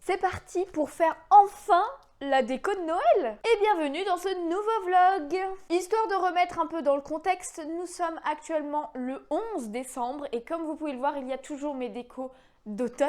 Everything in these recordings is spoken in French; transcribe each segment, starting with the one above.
C'est parti pour faire enfin la déco de Noël. Et bienvenue dans ce nouveau vlog. Histoire de remettre un peu dans le contexte, nous sommes actuellement le 11 décembre et comme vous pouvez le voir, il y a toujours mes décos d'automne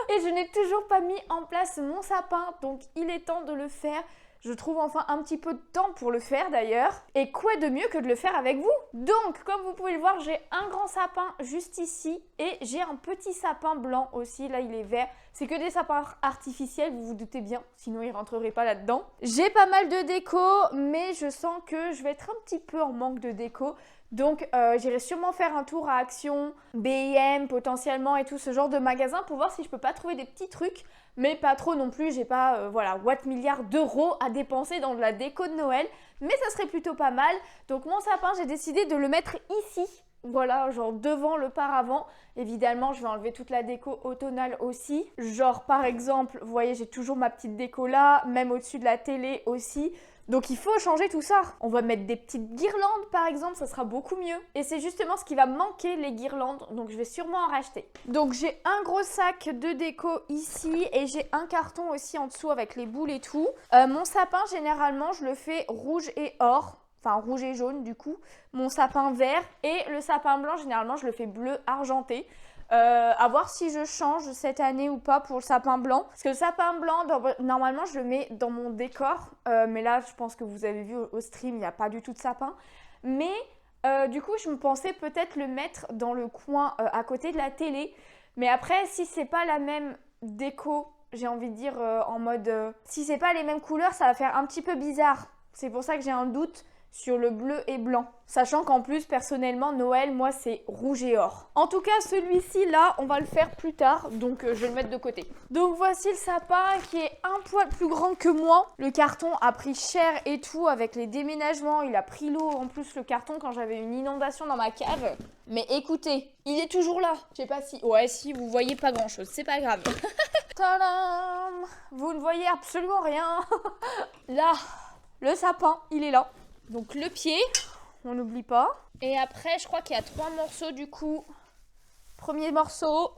et je n'ai toujours pas mis en place mon sapin, donc il est temps de le faire. Je trouve enfin un petit peu de temps pour le faire d'ailleurs. Et quoi de mieux que de le faire avec vous? Donc, comme vous pouvez le voir, j'ai un grand sapin juste ici et j'ai un petit sapin blanc aussi. Là, il est vert. C'est que des sapins artificiels, vous vous doutez bien, sinon il ne rentrerait pas là-dedans. J'ai pas mal de déco, mais je sens que je vais être un petit peu en manque de déco. Donc j'irai sûrement faire un tour à Action, B&M potentiellement et tout ce genre de magasins pour voir si je peux pas trouver des petits trucs, mais pas trop non plus, j'ai pas voilà, what milliards d'euros à dépenser dans de la déco de Noël, mais ça serait plutôt pas mal. Donc mon sapin, j'ai décidé de le mettre ici. Voilà, genre devant le paravent. Évidemment, je vais enlever toute la déco automnale aussi. Genre par exemple, vous voyez, j'ai toujours ma petite déco là, même au-dessus de la télé aussi. Donc il faut changer tout ça. On va mettre des petites guirlandes par exemple, ça sera beaucoup mieux. Et c'est justement ce qui va manquer, les guirlandes, donc je vais sûrement en racheter. Donc j'ai un gros sac de déco ici et j'ai un carton aussi en dessous avec les boules et tout. Mon sapin, généralement, je le fais rouge et or. Enfin rouge et jaune du coup, mon sapin vert et le sapin blanc, généralement je le fais bleu argenté. À voir si je change cette année ou pas pour le sapin blanc. Parce que le sapin blanc, normalement je le mets dans mon décor. Mais là je pense que vous avez vu au stream, il n'y a pas du tout de sapin. Mais du coup je me pensais peut-être le mettre dans le coin à côté de la télé. Mais après si c'est pas la même déco, j'ai envie de dire en mode... si c'est pas les mêmes couleurs, ça va faire un petit peu bizarre. C'est pour ça que j'ai un doute sur le bleu et blanc. Sachant qu'en plus, personnellement, Noël, moi, c'est rouge et or. En tout cas, celui-ci, là, on va le faire plus tard, donc je vais le mettre de côté. Donc voici le sapin qui est un poil plus grand que moi. Le carton a pris cher et tout, avec les déménagements. Il a pris l'eau, en plus, le carton, quand j'avais une inondation dans ma cave. Mais écoutez, il est toujours là. Je sais pas si... Ouais, si, vous voyez pas grand-chose, c'est pas grave. Tadam! Vous ne voyez absolument rien. Là, le sapin, il est là. Donc le pied, on n'oublie pas. Et après, je crois qu'il y a 3 morceaux du coup. Premier morceau.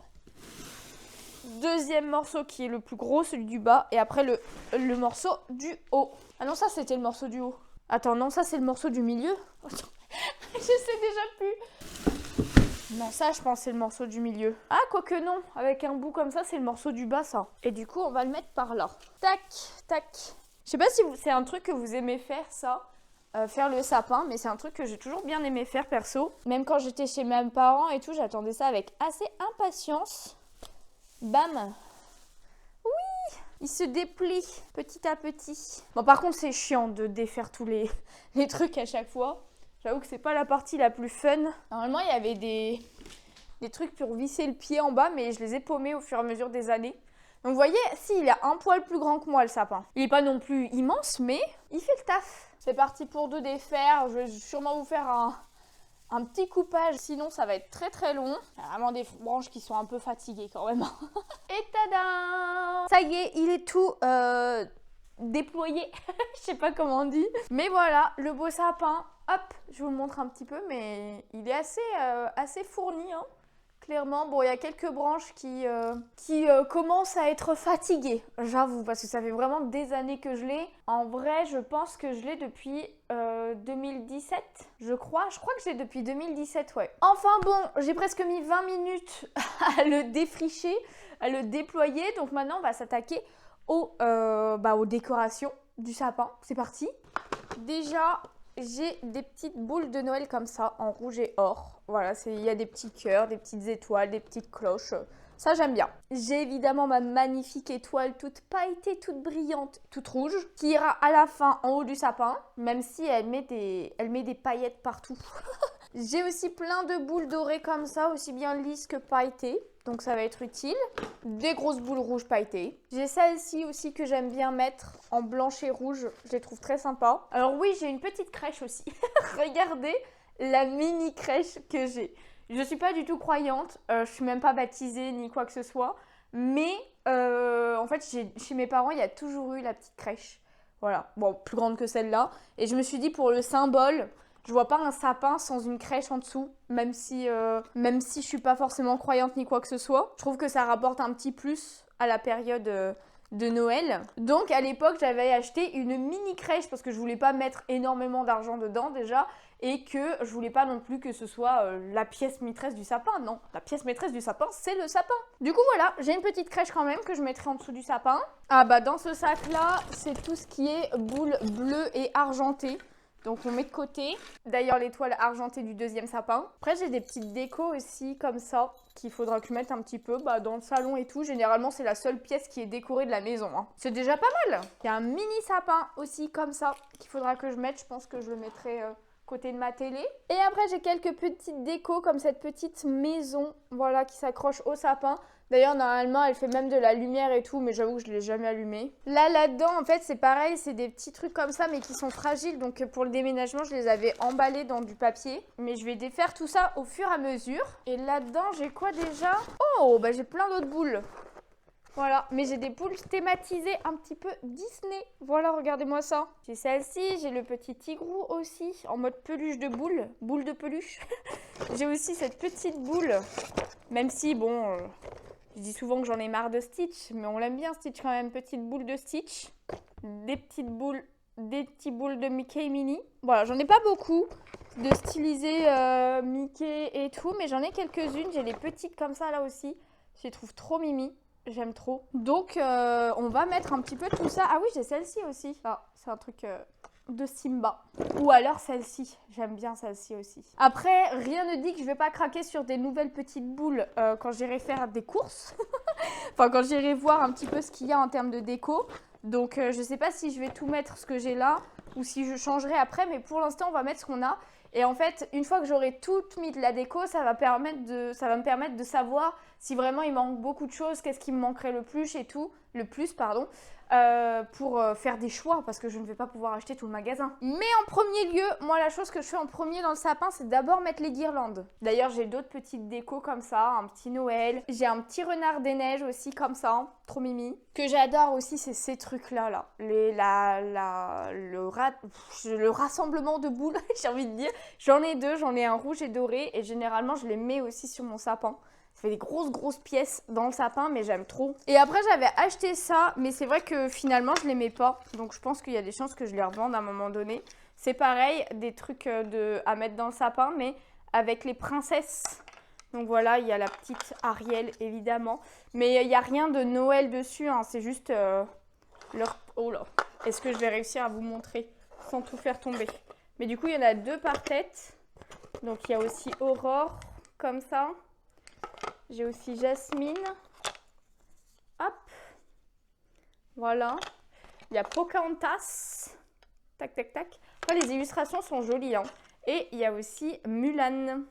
Deuxième morceau qui est le plus gros, celui du bas. Et après le morceau du haut. Ah non, ça c'était le morceau du haut. Attends, non, ça c'est le morceau du milieu. Je sais déjà plus. Non, ça je pense c'est le morceau du milieu. Ah, quoique non. Avec un bout comme ça, c'est le morceau du bas, ça. Et du coup, on va le mettre par là. Tac, tac. Je sais pas si c'est un truc que vous aimez faire, ça. Faire le sapin, mais c'est un truc que j'ai toujours bien aimé faire perso. Même quand j'étais chez mes parents et tout, j'attendais ça avec assez impatience. Bam! Oui! Il se déplie petit à petit. Bon, par contre, c'est chiant de défaire tous les trucs à chaque fois. J'avoue que c'est pas la partie la plus fun. Normalement, il y avait des trucs pour visser le pied en bas, mais je les ai paumés au fur et à mesure des années. Donc vous voyez, si, il a un poil plus grand que moi le sapin. Il n'est pas non plus immense, mais il fait le taf. C'est parti pour 2 défaire. Je vais sûrement vous faire un petit coupage, sinon ça va être très très long. Il y a vraiment des branches qui sont un peu fatiguées quand même. Et tada! Ça y est, il est tout déployé. Je sais pas comment on dit. Mais voilà, le beau sapin. Hop, je vous le montre un petit peu, mais il est assez fourni, hein. Clairement, bon, il y a quelques branches qui commencent à être fatiguées, j'avoue, parce que ça fait vraiment des années que je l'ai. En vrai, je pense que je l'ai depuis 2017, je crois. Je crois que je l'ai depuis 2017, ouais. Enfin bon, j'ai presque mis 20 minutes à le défricher, à le déployer. Donc maintenant, on va s'attaquer aux décorations du sapin. C'est parti. Déjà... j'ai des petites boules de Noël comme ça, en rouge et or. Voilà, il y a des petits cœurs, des petites étoiles, des petites cloches. Ça, j'aime bien. J'ai évidemment ma magnifique étoile toute pailletée, toute brillante, toute rouge, qui ira à la fin en haut du sapin, même si elle met des paillettes partout. J'ai aussi plein de boules dorées comme ça, aussi bien lisses que pailletées. Donc ça va être utile. Des grosses boules rouges pailletées. J'ai celle-ci aussi que j'aime bien mettre en blanche et rouge. Je les trouve très sympas. Alors oui, j'ai une petite crèche aussi. Regardez la mini crèche que j'ai. Je ne suis pas du tout croyante. Je ne suis même pas baptisée ni quoi que ce soit. Mais en fait, chez mes parents, il y a toujours eu la petite crèche. Voilà. Bon, plus grande que celle-là. Et je me suis dit pour le symbole... je vois pas un sapin sans une crèche en dessous, même si je suis pas forcément croyante ni quoi que ce soit. Je trouve que ça rapporte un petit plus à la période de Noël. Donc à l'époque j'avais acheté une mini crèche parce que je voulais pas mettre énormément d'argent dedans déjà et que je voulais pas non plus que ce soit la pièce maîtresse du sapin. Non, la pièce maîtresse du sapin c'est le sapin. Du coup voilà, j'ai une petite crèche quand même que je mettrai en dessous du sapin. Ah bah dans ce sac là c'est tout ce qui est boules bleues et argentées. Donc on met de côté. D'ailleurs l'étoile argentée du deuxième sapin. Après j'ai des petites décos aussi comme ça qu'il faudra que je mette un petit peu dans le salon et tout. Généralement c'est la seule pièce qui est décorée de la maison. Hein. C'est déjà pas mal. Il y a un mini sapin aussi comme ça qu'il faudra que je mette. Je pense que je le mettrai côté de ma télé. Et après j'ai quelques petites décos comme cette petite maison voilà qui s'accroche au sapin. D'ailleurs, normalement, elle fait même de la lumière et tout, mais j'avoue que je ne l'ai jamais allumée. Là-dedans, en fait, c'est pareil, c'est des petits trucs comme ça, mais qui sont fragiles. Donc, pour le déménagement, je les avais emballés dans du papier. Mais je vais défaire tout ça au fur et à mesure. Et là-dedans, j'ai quoi déjà? Oh, bah j'ai plein d'autres boules. Voilà, mais j'ai des boules thématisées un petit peu Disney. Voilà, regardez-moi ça. J'ai celle-ci, j'ai le petit tigrou aussi, en mode peluche de boule, boule de peluche. J'ai aussi cette petite boule, même si, bon... je dis souvent que j'en ai marre de Stitch, mais on l'aime bien Stitch quand même. Petite boule de Stitch, des petites boules, des petits boules de Mickey et Minnie. Voilà, j'en ai pas beaucoup de stylisés Mickey et tout, mais j'en ai quelques-unes. J'ai les petites comme ça là aussi. Je les trouve trop mimi, j'aime trop. Donc on va mettre un petit peu tout ça. Ah oui, j'ai celle-ci aussi. Ah, c'est un truc... de Simba. Ou alors celle-ci. J'aime bien celle-ci aussi. Après, rien ne dit que je vais pas craquer sur des nouvelles petites boules quand j'irai faire des courses. Enfin, quand j'irai voir un petit peu ce qu'il y a en termes de déco. Donc, je sais pas si je vais tout mettre ce que j'ai là ou si je changerai après. Mais pour l'instant, on va mettre ce qu'on a. Et en fait, une fois que j'aurai tout mis de la déco, ça va me permettre de savoir si vraiment il manque beaucoup de choses, qu'est-ce qui me manquerait le plus et tout. Le plus, pardon. Pour faire des choix parce que je ne vais pas pouvoir acheter tout le magasin. Mais en premier lieu, moi la chose que je fais en premier dans le sapin, c'est d'abord mettre les guirlandes. D'ailleurs, j'ai d'autres petites décos comme ça, un petit Noël. J'ai un petit renard des neiges aussi comme ça, hein, trop mimi. Que j'adore aussi, c'est ces trucs-là, là. Le rassemblement de boules, j'ai envie de dire. J'en ai deux, j'en ai un rouge et doré et généralement, je les mets aussi sur mon sapin. Ça fait des grosses pièces dans le sapin, mais j'aime trop. Et après, j'avais acheté ça, mais c'est vrai que finalement, je l'aimais pas. Donc, je pense qu'il y a des chances que je les revende à un moment donné. C'est pareil, des trucs à mettre dans le sapin, mais avec les princesses. Donc voilà, il y a la petite Ariel, évidemment. Mais il n'y a rien de Noël dessus, hein. C'est juste leur... Oh là, est-ce que je vais réussir à vous montrer sans tout faire tomber? Mais du coup, il y en a deux par tête. Donc, il y a aussi Aurore, comme ça. J'ai aussi Jasmine. Hop. Voilà. Il y a Pocahontas. Tac, tac, tac. Après, les illustrations sont jolies. Hein. Et il y a aussi Mulan.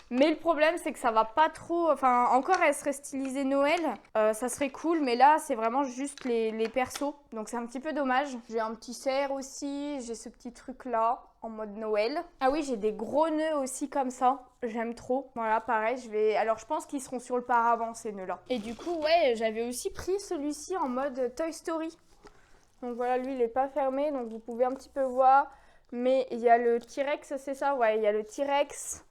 Mais le problème, c'est que ça va pas trop... Enfin, encore, elle serait stylisée Noël. Ça serait cool, mais là, c'est vraiment juste les persos. Donc, c'est un petit peu dommage. J'ai un petit cerf aussi. J'ai ce petit truc-là, en mode Noël. Ah oui, j'ai des gros nœuds aussi comme ça. J'aime trop. Voilà, pareil, je vais... Alors, je pense qu'ils seront sur le paravent, ces nœuds-là. Et du coup, ouais, j'avais aussi pris celui-ci en mode Toy Story. Donc, voilà, lui, il n'est pas fermé. Donc, vous pouvez un petit peu voir. Mais il y a le T-Rex, c'est ça? Ouais, il y a le T-Rex.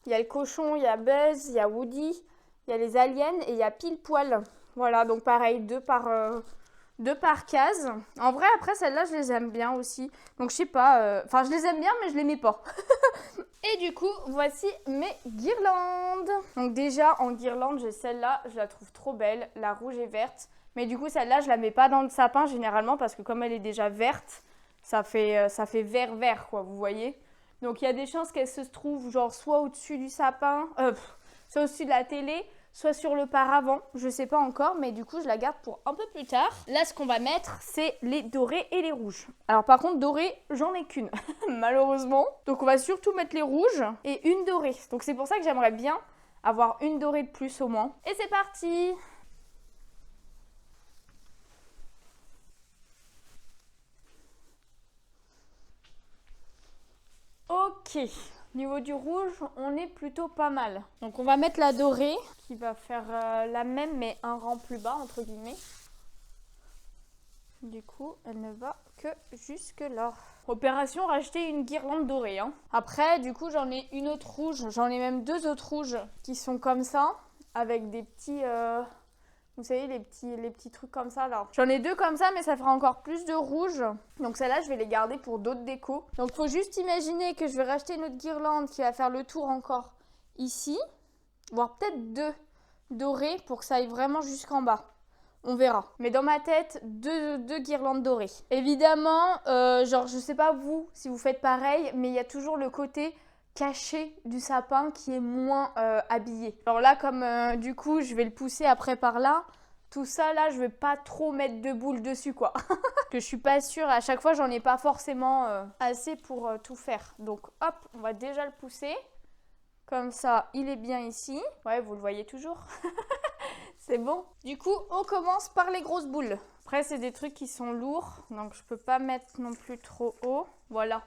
Il y a le cochon, il y a Buzz, il y a Woody, il y a les aliens et il y a Pile Poil. Voilà, donc pareil, deux par case. En vrai, après, celles-là, je les aime bien aussi. Donc, je sais pas, enfin, je les aime bien, mais je les mets pas. Et du coup, voici mes guirlandes. Donc déjà, en guirlande, j'ai celle-là, je la trouve trop belle, la rouge et verte. Mais du coup, celle-là, je la mets pas dans le sapin généralement parce que comme elle est déjà verte, ça fait vert-vert, quoi, vous voyez. Donc, il y a des chances qu'elle se trouve genre soit au-dessus du sapin, soit au-dessus de la télé, soit sur le paravent. Je sais pas encore, mais du coup, je la garde pour un peu plus tard. Là, ce qu'on va mettre, c'est les dorés et les rouges. Alors, par contre, dorés, j'en ai qu'une, malheureusement. Donc, on va surtout mettre les rouges et une dorée. Donc, c'est pour ça que j'aimerais bien avoir une dorée de plus au moins. Et c'est parti! Ok, niveau du rouge, on est plutôt pas mal. Donc on va mettre la dorée, qui va faire la même, mais un rang plus bas, entre guillemets. Du coup, elle ne va que jusque là. Opération racheter une guirlande dorée. Hein. Après, du coup, j'en ai une autre rouge. J'en ai même deux autres rouges qui sont comme ça, avec des petits Vous savez, les petits trucs comme ça, là. J'en ai 2 comme ça, mais ça fera encore plus de rouge. Donc celle-là, je vais les garder pour d'autres décos. Donc faut juste imaginer que je vais racheter une autre guirlande qui va faire le tour encore ici. Voire peut-être 2 dorés pour que ça aille vraiment jusqu'en bas. On verra. Mais dans ma tête, deux guirlandes dorées. Évidemment, genre, je sais pas vous, si vous faites pareil, mais il y a toujours le côté caché du sapin qui est moins habillé. Alors là, comme du coup, je vais le pousser après par là, tout ça, là, je vais pas trop mettre de boules dessus, quoi. Parce que je suis pas sûre, à chaque fois, j'en ai pas forcément assez pour tout faire. Donc, hop, on va déjà le pousser. Comme ça, il est bien ici. Ouais, vous le voyez toujours. C'est bon. Du coup, on commence par les grosses boules. Après, c'est des trucs qui sont lourds, donc je peux pas mettre non plus trop haut. Voilà.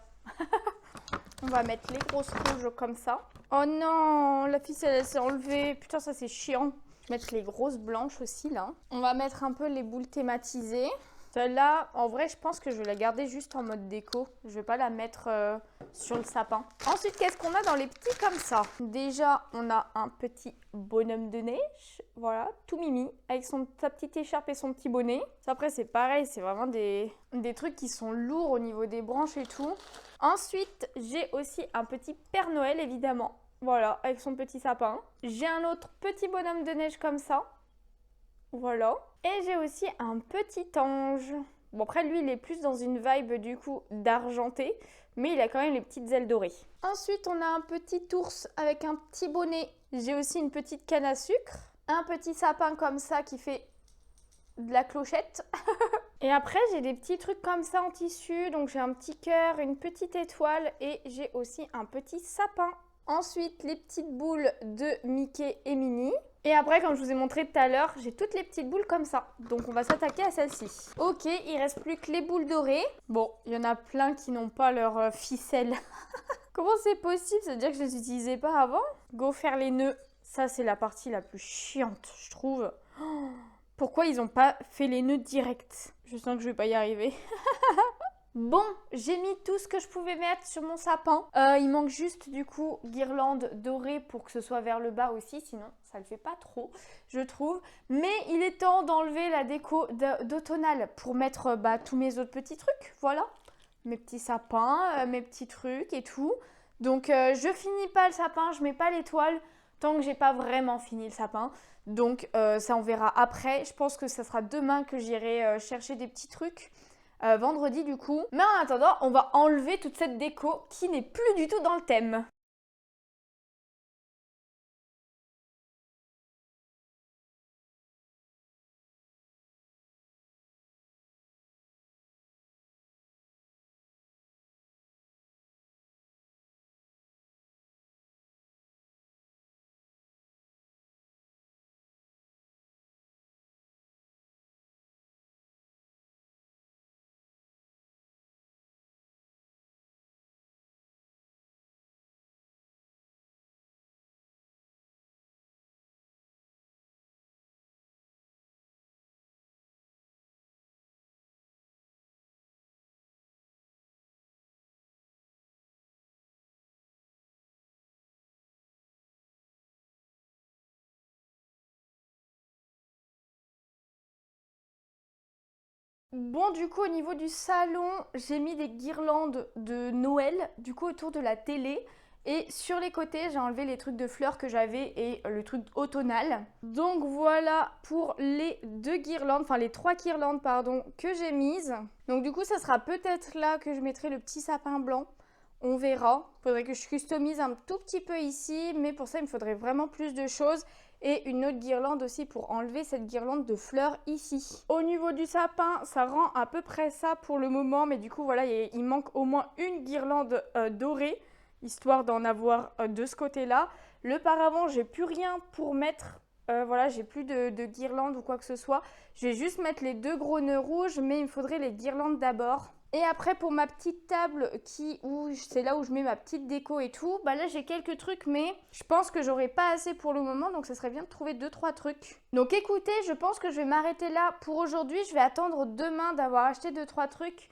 On va mettre les grosses rouges comme ça. Oh non, la ficelle, elle s'est enlevée. Putain, ça, c'est chiant. Je vais mettre les grosses blanches aussi, là. On va mettre un peu les boules thématisées. Celle-là, en vrai, je pense que je vais la garder juste en mode déco. Je vais pas la mettre sur le sapin. Ensuite, qu'est-ce qu'on a dans les petits comme ça? Déjà, on a un petit bonhomme de neige. Voilà, tout mimi, avec sa petite écharpe et son petit bonnet. Ça, après, c'est pareil, c'est vraiment des trucs qui sont lourds au niveau des branches et tout. Ensuite, j'ai aussi un petit Père Noël, évidemment. Voilà, avec son petit sapin. J'ai un autre petit bonhomme de neige comme ça. Voilà. Et j'ai aussi un petit ange. Bon, après, lui, il est plus dans une vibe, du coup, d'argenté. Mais il a quand même les petites ailes dorées. Ensuite, on a un petit ours avec un petit bonnet. J'ai aussi une petite canne à sucre. Un petit sapin comme ça qui fait de la clochette. Et après, j'ai des petits trucs comme ça en tissu. Donc, j'ai un petit cœur, une petite étoile. Et j'ai aussi un petit sapin. Ensuite, les petites boules de Mickey et Minnie. Et après, comme je vous ai montré tout à l'heure, j'ai toutes les petites boules comme ça. Donc, on va s'attaquer à celle-ci. Ok, il reste plus que les boules dorées. Bon, il y en a plein qui n'ont pas leur ficelle. Comment c'est possible? C'est-à-dire que je les utilisais pas avant? Go faire les nœuds. Ça, c'est la partie la plus chiante, je trouve. Oh, pourquoi ils n'ont pas fait les nœuds direct? Je sens que je vais pas y arriver. Bon, j'ai mis tout ce que je pouvais mettre sur mon sapin. Il manque juste du coup guirlande dorée pour que ce soit vers le bas aussi, sinon ça le fait pas trop, je trouve. Mais il est temps d'enlever la déco d'automnal pour mettre tous mes autres petits trucs, voilà. Mes petits sapins, mes petits trucs et tout. Donc je finis pas le sapin, je mets pas l'étoile tant que j'ai pas vraiment fini le sapin. Donc ça on verra après. Je pense que ça sera demain que j'irai chercher des petits trucs. Vendredi du coup. Mais en attendant, on va enlever toute cette déco qui n'est plus du tout dans le thème. Bon, du coup, au niveau du salon, j'ai mis des guirlandes de Noël, du coup, autour de la télé. Et sur les côtés, j'ai enlevé les trucs de fleurs que j'avais et le truc automnal. Donc voilà pour les 3 guirlandes, pardon, que j'ai mises. Donc du coup, ça sera peut-être là que je mettrai le petit sapin blanc. On verra. Il faudrait que je customise un tout petit peu ici, mais pour ça, il me faudrait vraiment plus de choses. Et une autre guirlande aussi pour enlever cette guirlande de fleurs ici. Au niveau du sapin, ça rend à peu près ça pour le moment. Mais du coup, voilà, il manque au moins une guirlande dorée, histoire d'en avoir de ce côté-là. Le paravent, j'ai plus rien pour mettre. Voilà, j'ai plus de guirlande ou quoi que ce soit. Je vais juste mettre les 2 gros nœuds rouges, mais il me faudrait les guirlandes d'abord. Et après, pour ma petite table, c'est là où je mets ma petite déco et tout, là j'ai quelques trucs, mais je pense que j'aurai pas assez pour le moment, donc ça serait bien de trouver 2-3 trucs. Donc écoutez, je pense que je vais m'arrêter là pour aujourd'hui. Je vais attendre demain d'avoir acheté 2-3 trucs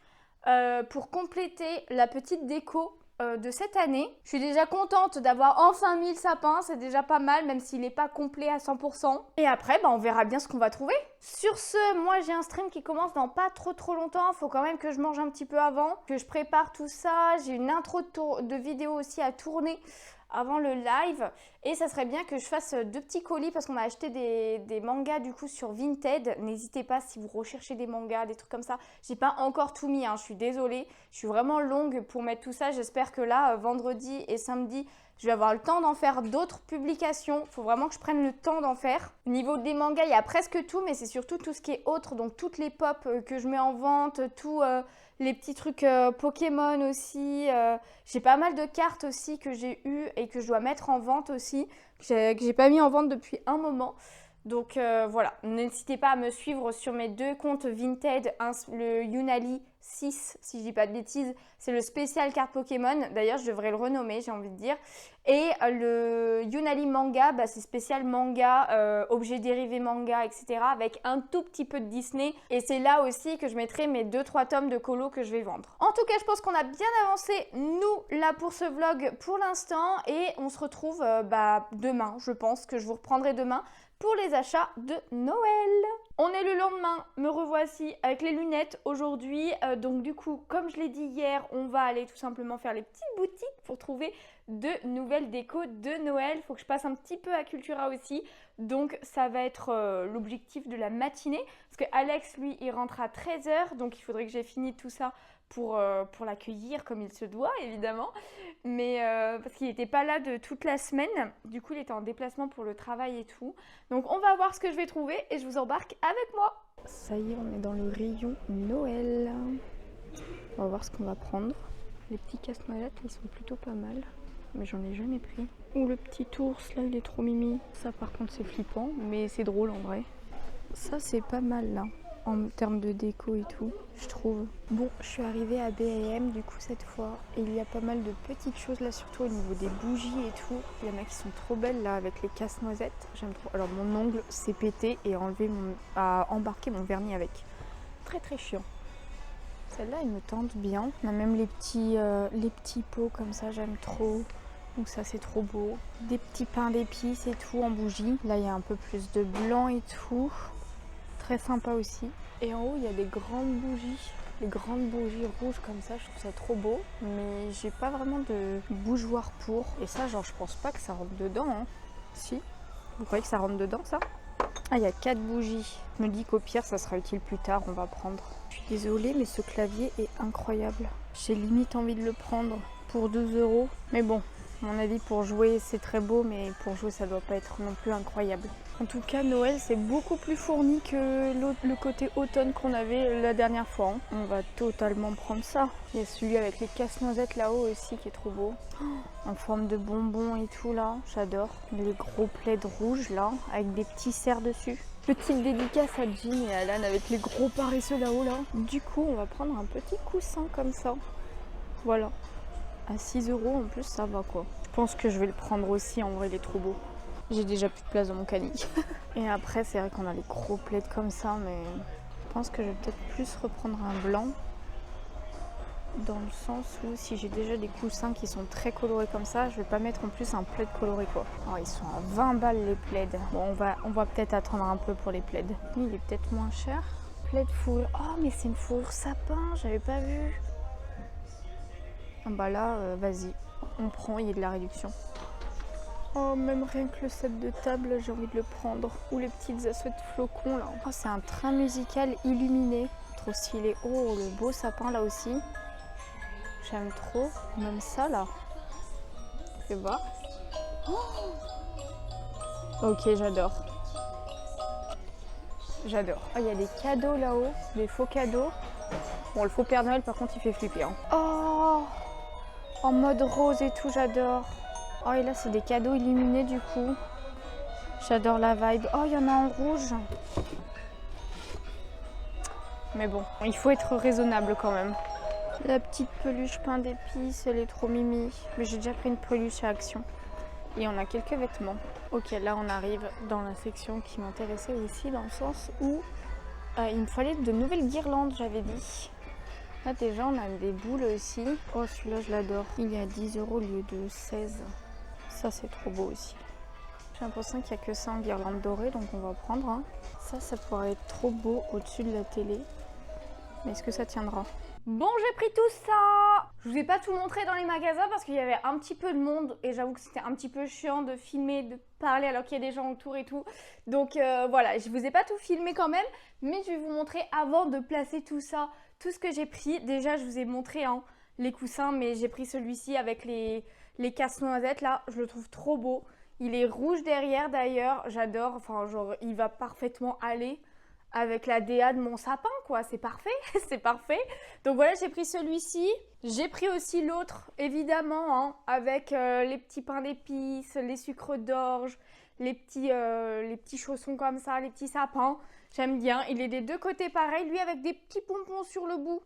pour compléter la petite déco de cette année. Je suis déjà contente d'avoir enfin mis le sapin, c'est déjà pas mal, même s'il n'est pas complet à 100%. Et après, on verra bien ce qu'on va trouver. Sur ce, moi j'ai un stream qui commence dans pas trop longtemps. Il faut quand même que je mange un petit peu avant, que je prépare tout ça. J'ai une intro de vidéo aussi à tourner avant le live, et ça serait bien que je fasse 2 petits colis parce qu'on a acheté des mangas du coup sur Vinted. N'hésitez pas si vous recherchez des mangas, des trucs comme ça. J'ai pas encore tout mis, je suis désolée, je suis vraiment longue pour mettre tout ça. J'espère que là, vendredi et samedi, je vais avoir le temps d'en faire d'autres publications. Il faut vraiment que je prenne le temps d'en faire. Au niveau des mangas, il y a presque tout, mais c'est surtout tout ce qui est autre, donc toutes les pop que je mets en vente, tout les petits trucs Pokémon aussi. J'ai pas mal de cartes aussi que j'ai eues et que je dois mettre en vente aussi, que j'ai pas mis en vente depuis un moment. Donc voilà, n'hésitez pas à me suivre sur mes 2 comptes Vinted, le Yunali 6, si je dis pas de bêtises, c'est le spécial carte Pokémon, d'ailleurs je devrais le renommer, j'ai envie de dire, et le Yunali manga, c'est spécial manga, objets dérivés manga, etc., avec un tout petit peu de Disney, et c'est là aussi que je mettrai mes 2-3 tomes de colo que je vais vendre. En tout cas, je pense qu'on a bien avancé, nous, là, pour ce vlog, pour l'instant, et on se retrouve demain, je pense que je vous reprendrai demain, pour les achats de Noël. On est le lendemain, me revoici avec les lunettes aujourd'hui. Donc du coup, comme je l'ai dit hier, on va aller tout simplement faire les petites boutiques pour trouver de nouvelles décos de Noël. Il faut que je passe un petit peu à Cultura aussi. Donc ça va être l'objectif de la matinée. Parce que Alex, lui, il rentre à 13 h. Donc il faudrait que j'ai fini tout ça pour l'accueillir comme il se doit, évidemment. Mais parce qu'il n'était pas là de toute la semaine. Du coup, il était en déplacement pour le travail et tout. Donc on va voir ce que je vais trouver et je vous embarque avec moi. Ça y est, on est dans le rayon Noël. On va voir ce qu'on va prendre. Les petits casse-noisettes, ils sont plutôt pas mal. Mais j'en ai jamais pris. Ou le petit ours, là, il est trop mimi. Ça, par contre, c'est flippant, mais c'est drôle en vrai. Ça, c'est pas mal, là. En termes de déco et tout, je trouve. Bon, je suis arrivée à B&M du coup cette fois, et il y a pas mal de petites choses là, surtout au niveau des bougies et tout. Il y en a qui sont trop belles là avec les casse-noisettes, j'aime trop. Alors mon ongle s'est pété et a embarqué mon vernis avec. Très chiant. Celle-là, elle me tente bien. On a même les petits pots comme ça, j'aime trop. Donc ça, c'est trop beau. Des petits pains d'épices et tout en bougie. Là, il y a un peu plus de blanc et tout. Très sympa aussi. Et en haut, il y a des grandes bougies. Les grandes bougies rouges comme ça, je trouve ça trop beau. Mais j'ai pas vraiment de bougeoir pour. Et ça, genre, je pense pas que ça rentre dedans. Si. Vous croyez que ça rentre dedans, ça? Ah, il y a 4 bougies. Je me dis qu'au pire, ça sera utile plus tard. On va prendre. Je suis désolée, mais ce clavier est incroyable. J'ai limite envie de le prendre pour 2 €. Mais bon, à mon avis, pour jouer, c'est très beau. Mais pour jouer, ça doit pas être non plus incroyable. En tout cas, Noël, c'est beaucoup plus fourni que le côté automne qu'on avait la dernière fois. On va totalement prendre ça. Il y a celui avec les casse-noisettes là-haut aussi qui est trop beau. En forme de bonbons et tout là, j'adore. Les gros plaids rouges là, avec des petits cerfs dessus. Petite dédicace à Jean et Alan avec les gros paresseux là-haut là. Du coup, on va prendre un petit coussin comme ça. Voilà. À 6 € en plus, ça va quoi. Je pense que je vais le prendre aussi, en vrai, il est trop beau. J'ai déjà plus de place dans mon canic. Et après, c'est vrai qu'on a les gros plaids comme ça, mais je pense que je vais peut-être plus reprendre un blanc. Dans le sens où si j'ai déjà des coussins qui sont très colorés comme ça, je vais pas mettre en plus un plaid coloré quoi. Oh, ils sont à 20 balles les plaids. Bon, on va peut-être attendre un peu pour les plaids. Lui, il est peut-être moins cher. Plaid fourrure. Oh, mais c'est une fourrure sapin, j'avais pas vu. Ah bah là, vas-y, on prend, il y a de la réduction. Oh, même rien que le set de table, j'ai envie de le prendre. Ou les petites assiettes flocons là. Oh, c'est un train musical illuminé. Trop stylé. Oh, le beau sapin là aussi. J'aime trop. Même ça là. Fais voir. Oh, ok, j'adore. J'adore. Oh, il y a des cadeaux là-haut. Des faux cadeaux. Bon, le faux Père Noël par contre il fait flipper. Hein. Oh, en mode rose et tout, j'adore. Oh, et là, c'est des cadeaux illuminés du coup. J'adore la vibe. Oh, il y en a en rouge. Mais bon, il faut être raisonnable quand même. La petite peluche pain d'épices, elle est trop mimi. Mais j'ai déjà pris une peluche à Action. Et on a quelques vêtements. Ok, là, on arrive dans la section qui m'intéressait aussi, dans le sens où il me fallait de nouvelles guirlandes, j'avais dit. Là déjà on a des boules aussi. Oh celui-là je l'adore. Il est à 10 € au lieu de 16. Ça c'est trop beau aussi. J'ai l'impression qu'il n'y a que ça en guirlande dorée donc on va prendre un. Ça pourrait être trop beau au-dessus de la télé. Mais est-ce que ça tiendra? Bon, j'ai pris tout ça. Je vous ai pas tout montré dans les magasins parce qu'il y avait un petit peu de monde et j'avoue que c'était un petit peu chiant de filmer, de parler alors qu'il y a des gens autour et tout. Donc voilà, je vous ai pas tout filmé quand même, mais je vais vous montrer avant de placer tout ça, tout ce que j'ai pris. Déjà, je vous ai montré les coussins, mais j'ai pris celui-ci avec les casse-noisettes là. Je le trouve trop beau. Il est rouge derrière d'ailleurs, j'adore. Enfin, genre, il va parfaitement aller avec la DA de mon sapin, quoi. C'est parfait, c'est parfait. Donc voilà, j'ai pris celui-ci. J'ai pris aussi l'autre, évidemment, avec les petits pains d'épices, les sucres d'orge, les petits chaussons comme ça, les petits sapins. J'aime bien. Il est des deux côtés pareil, lui avec des petits pompons sur le bout.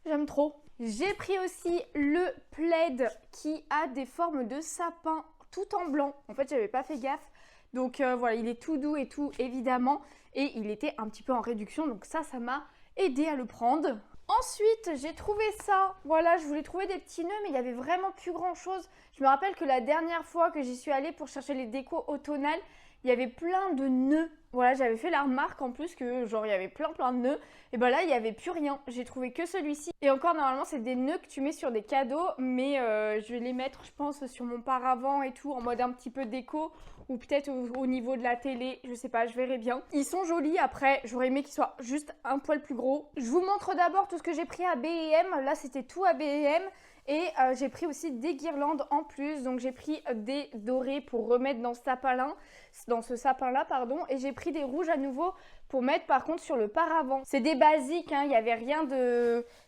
J'aime trop. J'ai pris aussi le plaid qui a des formes de sapin tout en blanc. En fait, j'avais pas fait gaffe. Donc voilà, il est tout doux et tout, évidemment. Et il était un petit peu en réduction, donc ça m'a aidé à le prendre. Ensuite, j'ai trouvé ça. Voilà, je voulais trouver des petits nœuds, mais il n'y avait vraiment plus grand chose. Je me rappelle que la dernière fois que j'y suis allée pour chercher les décos automnales, il y avait plein de nœuds. Voilà, j'avais fait la remarque en plus que genre il y avait plein de nœuds. Et ben là, il n'y avait plus rien. J'ai trouvé que celui-ci. Et encore, normalement, c'est des nœuds que tu mets sur des cadeaux. Mais je vais les mettre, je pense, sur mon paravent et tout, en mode un petit peu déco. Ou peut-être au niveau de la télé, je sais pas, je verrai bien. Ils sont jolis, après, j'aurais aimé qu'ils soient juste un poil plus gros. Je vous montre d'abord tout ce que j'ai pris à B&M. Là, c'était tout à B&M. Et j'ai pris aussi des guirlandes en plus. Donc j'ai pris des dorés pour remettre dans ce sapin-là, pardon. Et j'ai pris des rouges à nouveau pour mettre par contre sur le paravent. C'est des basiques, hein, il n'y avait rien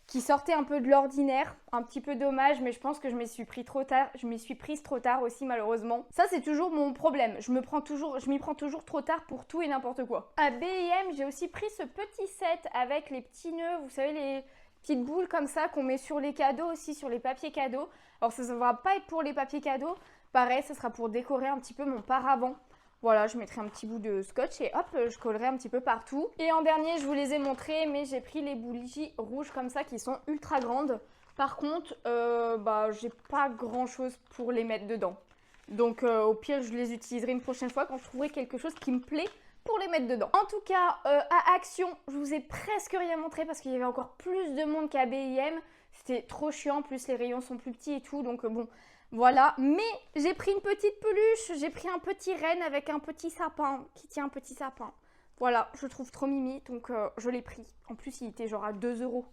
qui sortait un peu de l'ordinaire. Un petit peu dommage, mais je pense que je m'y suis prise trop tard aussi malheureusement. Ça c'est toujours mon problème. Je m'y prends toujours trop tard pour tout et n'importe quoi. À B&M, j'ai aussi pris ce petit set avec les petits nœuds, vous savez les petites boules comme ça qu'on met sur les cadeaux aussi, sur les papiers cadeaux. Alors ça ne va pas être pour les papiers cadeaux. Pareil, ça sera pour décorer un petit peu mon paravent. Voilà, je mettrai un petit bout de scotch et hop, je collerai un petit peu partout. Et en dernier, je vous les ai montrés, mais j'ai pris les bougies rouges comme ça qui sont ultra grandes. Par contre, j'ai pas grand chose pour les mettre dedans. Donc au pire, je les utiliserai une prochaine fois quand je trouverai quelque chose qui me plaît pour les mettre dedans. En tout cas, à Action, je vous ai presque rien montré parce qu'il y avait encore plus de monde qu'à B&M. C'était trop chiant, en plus les rayons sont plus petits et tout, donc bon, voilà. Mais j'ai pris une petite peluche, j'ai pris un petit renne avec un petit sapin, qui tient un petit sapin. Voilà, je le trouve trop mimi, donc je l'ai pris. En plus, il était genre à 2 €.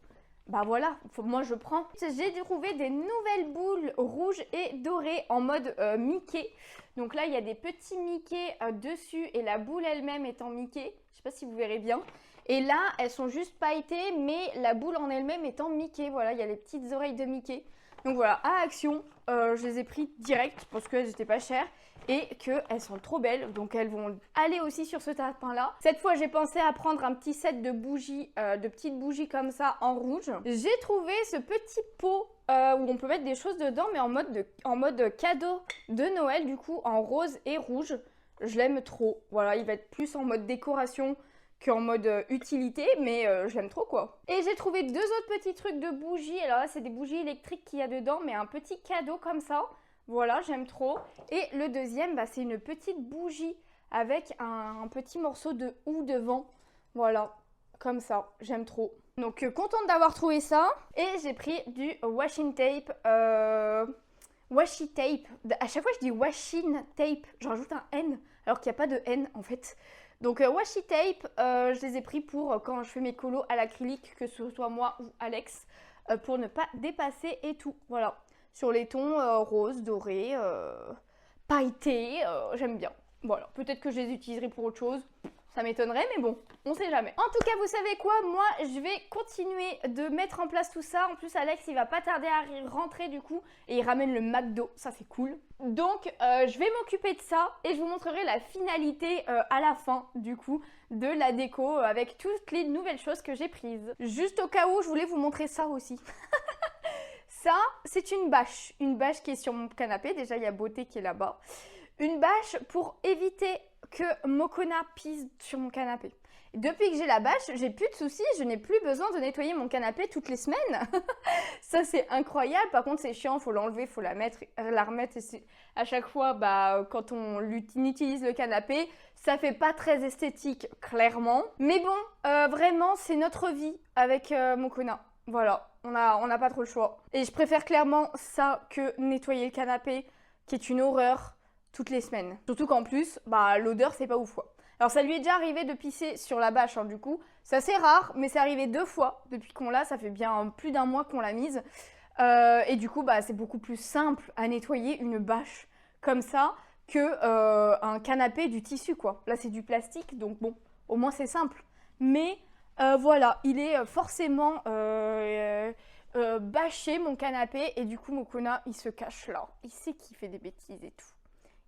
Bah voilà, moi je prends. J'ai trouvé des nouvelles boules rouges et dorées en mode Mickey. Donc là, il y a des petits Mickey dessus et la boule elle-même est en Mickey. Je sais pas si vous verrez bien. Et là, elles sont juste pailletées, mais la boule en elle-même est en Mickey. Voilà, il y a les petites oreilles de Mickey. Donc voilà, à Action, je les ai pris direct parce qu'elles n'étaient pas chères et qu'elles sont trop belles. Donc elles vont aller aussi sur ce sapin-là. Cette fois, j'ai pensé à prendre un petit set de bougies, de petites bougies comme ça en rouge. J'ai trouvé ce petit pot où on peut mettre des choses dedans, mais en mode cadeau de Noël, du coup, en rose et rouge. Je l'aime trop. Voilà, il va être plus en mode décoration qu'en mode utilité, mais je l'aime trop quoi. Et j'ai trouvé deux autres petits trucs de bougies. Alors là, c'est des bougies électriques qu'il y a dedans, mais un petit cadeau comme ça. Voilà, j'aime trop. Et le deuxième, c'est une petite bougie avec un petit morceau de houx devant. Voilà, comme ça, j'aime trop. Donc contente d'avoir trouvé ça. Et j'ai pris du washing tape. Washi tape. À chaque fois, je dis washing tape. Je rajoute un N, alors qu'il n'y a pas de N en fait. Donc washi tape, je les ai pris pour quand je fais mes colos à l'acrylique, que ce soit moi ou Alex, pour ne pas dépasser et tout. Voilà, sur les tons rose, doré, pailletés, j'aime bien. Voilà, peut-être que je les utiliserai pour autre chose. Ça m'étonnerait, mais bon, on sait jamais. En tout cas, vous savez quoi? Moi, je vais continuer de mettre en place tout ça. En plus, Alex, il va pas tarder à rentrer du coup. Et il ramène le McDo. Ça, c'est cool. Donc, je vais m'occuper de ça. Et je vous montrerai la finalité à la fin, du coup, de la déco. Avec toutes les nouvelles choses que j'ai prises. Juste au cas où, je voulais vous montrer ça aussi. Ça, c'est une bâche. Une bâche qui est sur mon canapé. Déjà, il y a Beauté qui est là-bas. Une bâche pour éviter que Mokona pisse sur mon canapé. Depuis que j'ai la bâche, j'ai plus de soucis, je n'ai plus besoin de nettoyer mon canapé toutes les semaines. Ça, c'est incroyable. Par contre, c'est chiant, il faut l'enlever, il faut la remettre. Et à chaque fois, quand on utilise le canapé, ça fait pas très esthétique, clairement. Mais bon, vraiment, c'est notre vie avec Mokona. Voilà, on n'a pas trop le choix. Et je préfère clairement ça que nettoyer le canapé, qui est une horreur toutes les semaines. Surtout qu'en plus, l'odeur, c'est pas ouf, quoi. Alors ça lui est déjà arrivé de pisser sur la bâche, du coup. C'est assez rare, mais c'est arrivé 2 fois depuis qu'on l'a. Ça fait bien plus d'1 mois qu'on l'a mise. Et du coup, c'est beaucoup plus simple à nettoyer une bâche comme ça que un canapé du tissu, quoi. Là, c'est du plastique, donc bon, au moins c'est simple. Mais voilà, il est forcément bâché, mon canapé. Et du coup, Mokona, il se cache là. Il sait qu'il fait des bêtises et tout.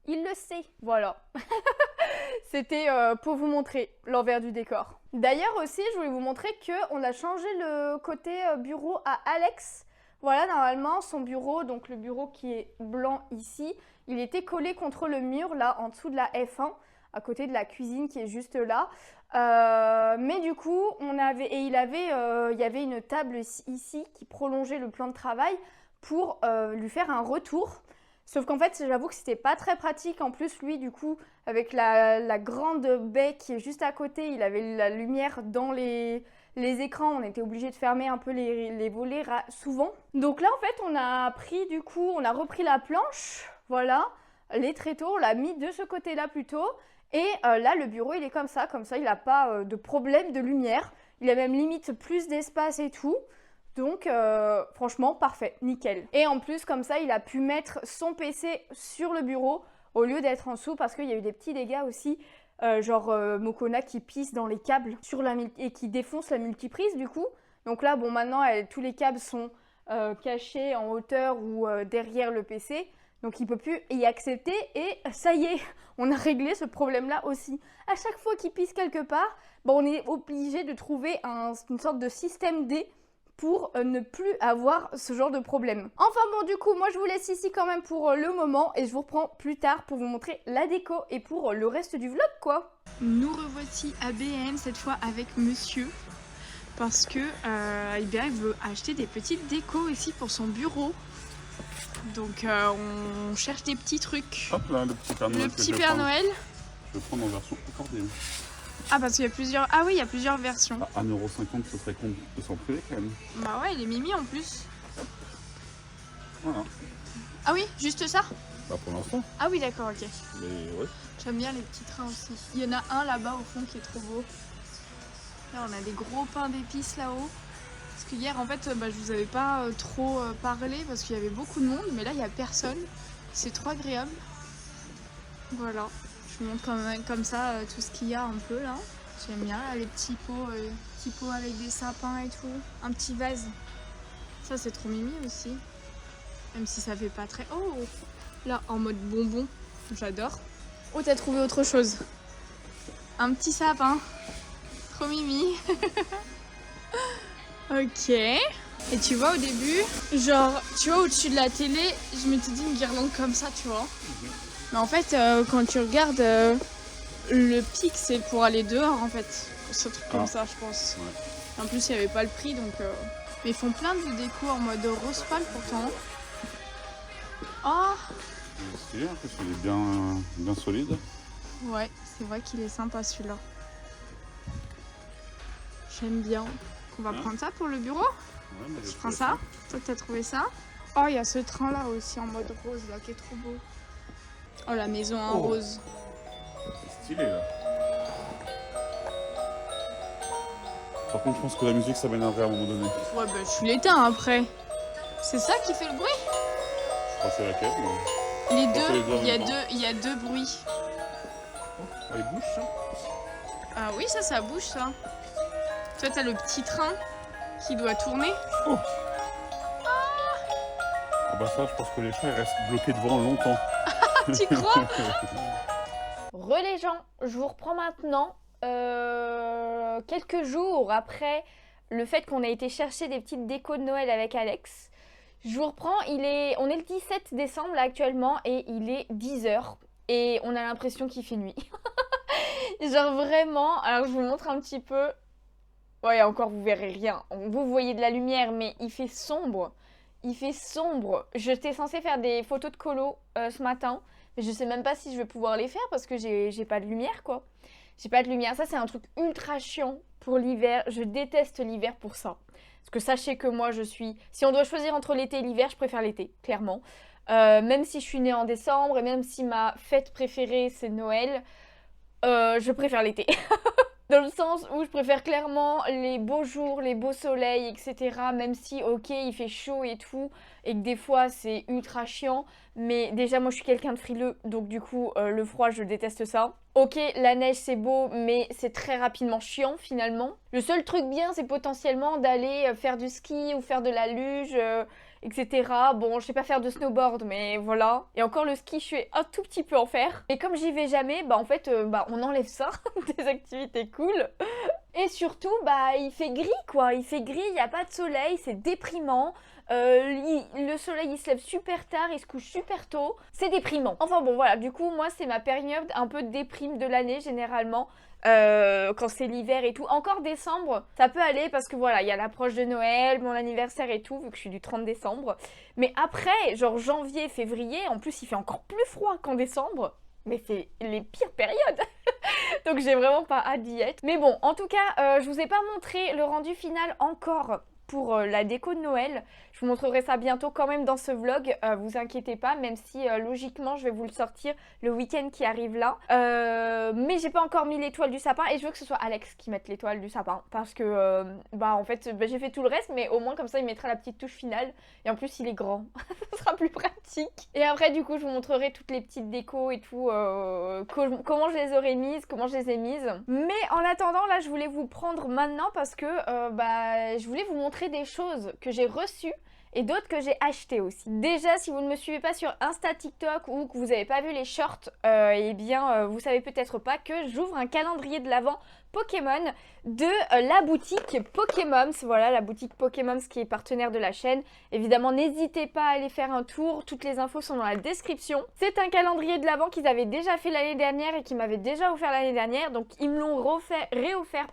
Il le sait, voilà. C'était pour vous montrer l'envers du décor. D'ailleurs aussi, je voulais vous montrer qu'on a changé le côté bureau à Alex. Voilà, normalement, son bureau, donc le bureau qui est blanc ici, il était collé contre le mur, là, en dessous de la F1, à côté de la cuisine qui est juste là. Mais du coup, il y avait une table ici qui prolongeait le plan de travail pour lui faire un retour. Sauf qu'en fait, j'avoue que c'était pas très pratique. En plus, lui, du coup, avec la grande baie qui est juste à côté, il avait la lumière dans les écrans. On était obligé de fermer un peu les volets souvent. Donc là, en fait, on a repris la planche. Voilà, les tréteaux, on l'a mis de ce côté-là plutôt. Et là, le bureau, il est comme ça, il n'a pas de problème de lumière. Il a même limite plus d'espace et tout. Donc, franchement, parfait, nickel. Et en plus, comme ça, il a pu mettre son PC sur le bureau au lieu d'être en dessous parce qu'il y a eu des petits dégâts aussi, Mokona qui pisse dans les câbles et qui défonce la multiprise du coup. Donc là, bon, maintenant, tous les câbles sont cachés en hauteur ou derrière le PC. Donc, il ne peut plus y accéder et ça y est, on a réglé ce problème-là aussi. À chaque fois qu'il pisse quelque part, on est obligé de trouver une sorte de système D pour ne plus avoir ce genre de problème. Enfin bon, du coup, moi je vous laisse ici quand même pour le moment et je vous reprends plus tard pour vous montrer la déco et pour le reste du vlog, quoi. Nous revoici à BM, cette fois avec monsieur, parce que il veut acheter des petites décos ici pour son bureau. Donc on cherche des petits trucs. Hop là, le petit Père Noël. Le petit Père Noël. Je vais prendre en version accordéon. Ah, parce qu'il y a plusieurs. Ah oui, il y a plusieurs versions. À 1,50 €, ce serait con de s'en priver quand même. Bah ouais, il est mimi en plus. Voilà. Ah oui, juste ça? Bah pour l'instant. Ah oui, d'accord, ok. Mais ouais. J'aime bien les petits trains aussi. Il y en a un là-bas au fond qui est trop beau. Là, on a des gros pains d'épices là-haut. Parce que hier, en fait, je vous avais pas trop parlé parce qu'il y avait beaucoup de monde. Mais là, il n'y a personne. C'est trop agréable. Voilà. Je vous montre comme ça tout ce qu'il y a un peu là. J'aime bien là, les petits pots avec des sapins et tout. Un petit vase. Ça c'est trop mimi aussi. Même si ça fait pas très... Oh, là en mode bonbon. J'adore. Oh, t'as trouvé autre chose. Un petit sapin. Trop mimi. Ok. Et tu vois au début, genre, tu vois au-dessus de la télé, je m'étais dit une guirlande comme ça, tu vois. Mais en fait, quand tu regardes le pic, c'est pour aller dehors en fait. Ce truc comme ça, je pense. Ouais. En plus, il n'y avait pas le prix donc. Mais ils font plein de déco en mode rose pâle pourtant. Oh! C'est stylé, parce qu'il est bien solide. Ouais, c'est vrai qu'il est sympa celui-là. J'aime bien. On va prendre ça pour le bureau? Ouais, mais je prends ça. Toi, t'as trouvé ça? Oh, il y a ce train là aussi en mode rose là qui est trop beau. Oh, la maison en rose. C'est stylé là. Par contre, je pense que la musique ça m'énerverait à un moment donné. Ouais, tu l'éteins après. C'est ça qui fait le bruit? Je crois que c'est laquelle. Mais... Les deux, il y a deux bruits. Oh, il bouge ça? Ah oui, ça bouge ça. Toi, t'as le petit train qui doit tourner. Oh. Ah bah ça, je pense que les chats ils restent bloqués devant longtemps. Tu crois? Les gens, je vous reprends maintenant quelques jours après le fait qu'on ait été chercher des petites décos de Noël avec Alex. Je vous reprends, on est le 17 décembre là actuellement et il est 10 h et on a l'impression qu'il fait nuit. Genre vraiment, alors je vous montre un petit peu. Ouais, encore vous verrez rien. Vous voyez de la lumière, mais il fait sombre. Il fait sombre. J'étais censée faire des photos de colo ce matin, mais je sais même pas si je vais pouvoir les faire parce que j'ai pas de lumière, quoi. J'ai pas de lumière. Ça, c'est un truc ultra chiant pour l'hiver. Je déteste l'hiver pour ça. Parce que sachez que moi, je suis... Si on doit choisir entre l'été et l'hiver, je préfère l'été, clairement. Même si je suis née en décembre et même si ma fête préférée, c'est Noël, je préfère l'été. Dans le sens où je préfère clairement les beaux jours, les beaux soleils, etc. Même si, ok, il fait chaud et tout, et que des fois c'est ultra chiant. Mais déjà, moi je suis quelqu'un de frileux, donc du coup, le froid, je déteste ça. Ok, la neige c'est beau, mais c'est très rapidement chiant finalement. Le seul truc bien, c'est potentiellement d'aller faire du ski ou faire de la luge, etc. Bon, je sais pas faire de snowboard, mais voilà. Et encore le ski, je suis un tout petit peu en faire. Et comme j'y vais jamais, bah en fait, on enlève ça des activités cool. Et surtout, bah il fait gris quoi. Il fait gris, il n'y a pas de soleil, c'est déprimant. Le soleil il se lève super tard, il se couche super tôt. C'est déprimant. Enfin bon voilà, du coup moi c'est ma période un peu de déprime de l'année généralement. Quand c'est l'hiver et tout. Encore décembre, ça peut aller parce que voilà, il y a l'approche de Noël, mon anniversaire et tout, vu que je suis du 30 décembre. Mais après, genre janvier, février, en plus il fait encore plus froid qu'en décembre. Mais c'est les pires périodes. Donc j'ai vraiment pas hâte d'y être. Mais bon, en tout cas, je vous ai pas montré le rendu final encore pour la déco de Noël. Je vous montrerai ça bientôt quand même dans ce vlog, vous inquiétez pas, même si logiquement je vais vous le sortir le week-end qui arrive là. Mais j'ai pas encore mis l'étoile du sapin et je veux que ce soit Alex qui mette l'étoile du sapin parce que en fait j'ai fait tout le reste, mais au moins comme ça il mettra la petite touche finale et en plus il est grand, ça sera plus pratique. Et après du coup je vous montrerai toutes les petites décos et tout, comment je les aurais mises, comment je les ai mises. Mais en attendant là je voulais vous prendre maintenant parce que je voulais vous montrer des choses que j'ai reçues et d'autres que j'ai achetées aussi. Déjà, si vous ne me suivez pas sur Insta, TikTok ou que vous n'avez pas vu les shorts, vous savez peut-être pas que j'ouvre un calendrier de l'Avent Pokémon de la boutique Pokémons. Voilà, la boutique Pokémons qui est partenaire de la chaîne. Évidemment, n'hésitez pas à aller faire un tour. Toutes les infos sont dans la description. C'est un calendrier de l'Avent qu'ils avaient déjà fait l'année dernière et qui m'avaient déjà offert l'année dernière. Donc, ils me l'ont réoffert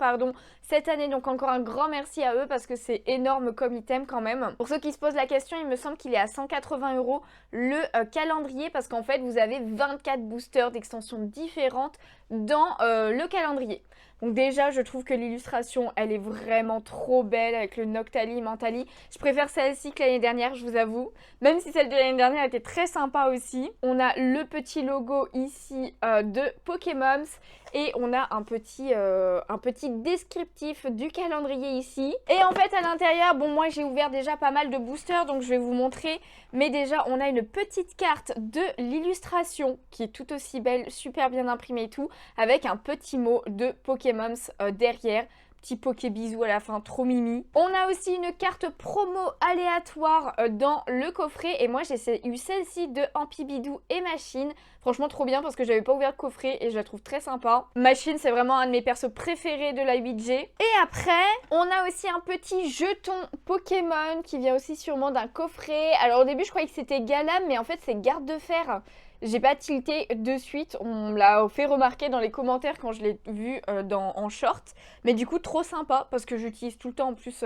cette année. Donc, encore un grand merci à eux parce que c'est énorme comme item quand même. Pour ceux qui se posent la question, il me semble qu'il est à 180 € le calendrier parce qu'en fait, vous avez 24 boosters d'extensions différentes dans le calendrier. Donc déjà, je trouve que l'illustration, elle est vraiment trop belle avec le Noctali, Mentali. Je préfère celle-ci que l'année dernière, je vous avoue. Même si celle de l'année dernière était très sympa aussi. On a le petit logo ici de Pokémons. Et on a un petit descriptif du calendrier ici. Et en fait, à l'intérieur, bon, moi, j'ai ouvert déjà pas mal de boosters, donc je vais vous montrer. Mais déjà, on a une petite carte de l'illustration qui est tout aussi belle, super bien imprimée et tout, avec un petit mot de Pokémons derrière. Petit Pokébisou à la fin, trop mimi. On a aussi une carte promo aléatoire dans le coffret. Et moi, j'ai eu celle-ci de Ampibidou et Machine. Franchement, trop bien parce que j'avais pas ouvert le coffret et je la trouve très sympa. Machine, c'est vraiment un de mes persos préférés de la 8G. Et après, on a aussi un petit jeton Pokémon qui vient aussi sûrement d'un coffret. Alors au début, je croyais que c'était Galam, mais en fait, c'est Garde de Fer. J'ai pas tilté de suite, on me l'a fait remarquer dans les commentaires quand je l'ai vu en short. Mais du coup, trop sympa parce que j'utilise tout le temps en plus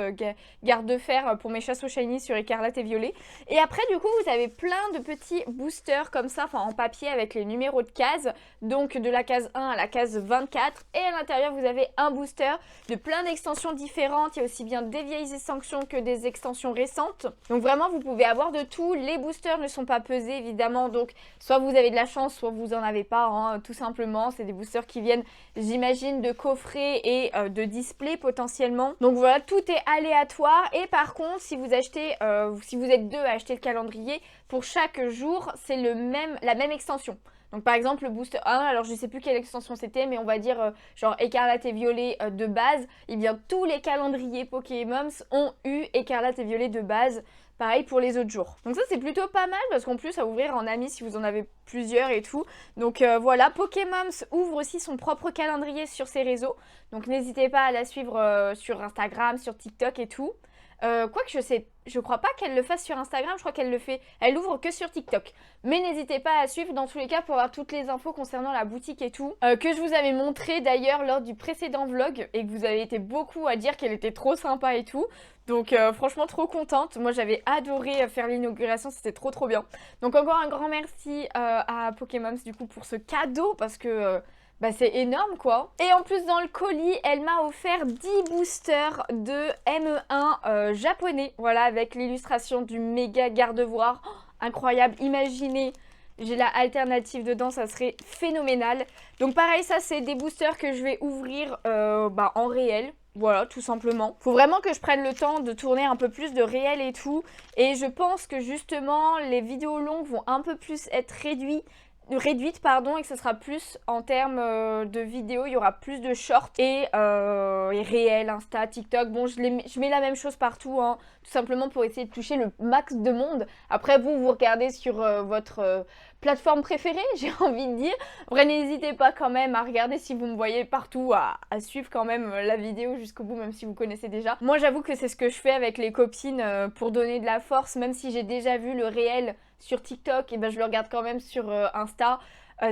Garde de Fer pour mes chasses au shiny sur Écarlate et Violet. Et après, du coup, vous avez plein de petits boosters comme ça, enfin en papier avec les numéros de cases. Donc de la case 1 à la case 24. Et à l'intérieur, vous avez un booster de plein d'extensions différentes. Il y a aussi bien des vieilles extensions que des extensions récentes. Donc vraiment, vous pouvez avoir de tout. Les boosters ne sont pas pesés évidemment, donc soit vous avez de la chance, soit vous en avez pas, hein, tout simplement. C'est des boosters qui viennent, j'imagine, de coffrets et de displays potentiellement. Donc voilà, tout est aléatoire. Et par contre, si vous achetez, si vous êtes deux à acheter le calendrier, pour chaque jour, c'est la même extension. Donc par exemple le booster 1, alors je sais plus quelle extension c'était, mais on va dire genre Écarlate et Violet de base. Et bien tous les calendriers Pokémon ont eu Écarlate et Violet de base. Pareil pour les autres jours. Donc ça c'est plutôt pas mal parce qu'en plus à ouvrir en ami si vous en avez plusieurs et tout. Donc voilà, Pokémon ouvre aussi son propre calendrier sur ses réseaux. Donc n'hésitez pas à la suivre sur Instagram, sur TikTok et tout. Quoique je crois pas qu'elle le fasse sur Instagram, je crois qu'elle le fait, elle ouvre que sur TikTok. Mais n'hésitez pas à suivre dans tous les cas pour avoir toutes les infos concernant la boutique et tout, que je vous avais montré d'ailleurs lors du précédent vlog et que vous avez été beaucoup à dire qu'elle était trop sympa et tout. Donc franchement trop contente, moi j'avais adoré faire l'inauguration, c'était trop bien. Donc encore un grand merci à Pokémon du coup pour ce cadeau parce que... bah c'est énorme quoi. Et en plus dans le colis, elle m'a offert 10 boosters de ME1 japonais. Voilà, avec l'illustration du méga gardevoir. Oh, incroyable, imaginez, j'ai la alternative dedans, ça serait phénoménal. Donc pareil, ça c'est des boosters que je vais ouvrir en réel. Voilà, tout simplement. Faut vraiment que je prenne le temps de tourner un peu plus de réel et tout. Et je pense que justement, les vidéos longues vont un peu plus être réduites et que ce sera plus en termes de vidéos, il y aura plus de shorts et réel, Insta, TikTok. Bon, je mets la même chose partout, hein, tout simplement pour essayer de toucher le max de monde. Après, vous regardez sur votre plateforme préférée, j'ai envie de dire. Après, n'hésitez pas quand même à regarder si vous me voyez partout, à suivre quand même la vidéo jusqu'au bout, même si vous connaissez déjà. Moi, j'avoue que c'est ce que je fais avec les copines pour donner de la force, même si j'ai déjà vu le réel sur TikTok, et ben je le regarde quand même sur Insta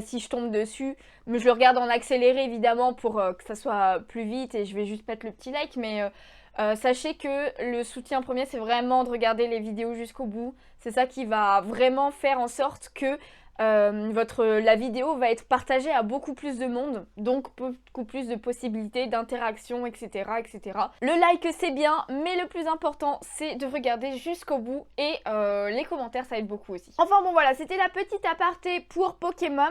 si je tombe dessus. Mais je le regarde en accéléré évidemment pour que ça soit plus vite et je vais juste mettre le petit like. Mais sachez que le soutien premier c'est vraiment de regarder les vidéos jusqu'au bout. C'est ça qui va vraiment faire en sorte que la vidéo va être partagée à beaucoup plus de monde, donc beaucoup plus de possibilités d'interaction, etc., etc. Le like c'est bien, mais le plus important c'est de regarder jusqu'au bout et les commentaires ça aide beaucoup aussi. Enfin bon voilà, c'était la petite aparté pour Pokémons.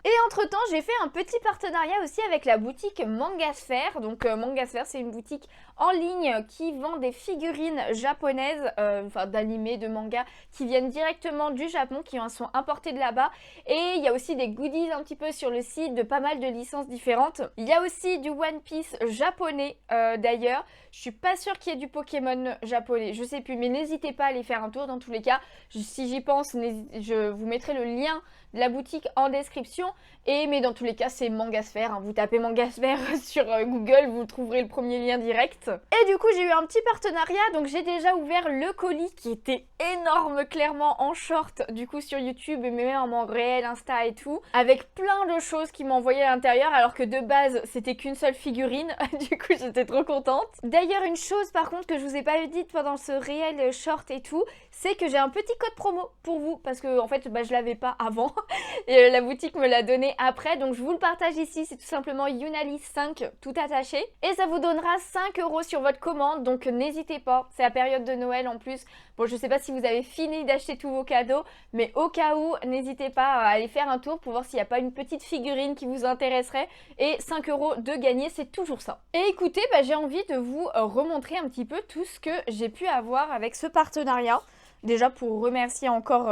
Et entre temps j'ai fait un petit partenariat aussi avec la boutique Mangasphere. Donc Mangasphere c'est une boutique en ligne qui vend des figurines japonaises, enfin d'animés, de mangas, qui viennent directement du Japon, qui sont importées de là-bas. Et il y a aussi des goodies un petit peu sur le site de pas mal de licences différentes. Il y a aussi du One Piece japonais d'ailleurs. Je suis pas sûre qu'il y ait du Pokémon japonais, je sais plus, mais n'hésitez pas à aller faire un tour dans tous les cas. Si j'y pense, je vous mettrai le lien de la boutique en description. Mais dans tous les cas, c'est Mangasphere, hein. Vous tapez Mangasphere sur Google, vous trouverez le premier lien direct. Et du coup, j'ai eu un petit partenariat, donc j'ai déjà ouvert le colis qui était énorme, clairement en short, du coup sur YouTube, mais même en réel, Insta et tout, avec plein de choses qui m'envoyaient à l'intérieur, alors que de base, c'était qu'une seule figurine. Du coup, j'étais trop contente. D'ailleurs, une chose par contre que je vous ai pas dit pendant ce réel short et tout, c'est que j'ai un petit code promo pour vous, parce que en fait, je l'avais pas avant. Et la boutique me l'a donné après, donc je vous le partage ici, c'est tout simplement Younalice5 tout attaché et ça vous donnera 5 € sur votre commande, donc n'hésitez pas, c'est la période de Noël en plus. Bon, je sais pas si vous avez fini d'acheter tous vos cadeaux, mais au cas où, n'hésitez pas à aller faire un tour pour voir s'il n'y a pas une petite figurine qui vous intéresserait, et 5 € de gagner, c'est toujours ça. Et écoutez, j'ai envie de vous remontrer un petit peu tout ce que j'ai pu avoir avec ce partenariat. Déjà pour remercier encore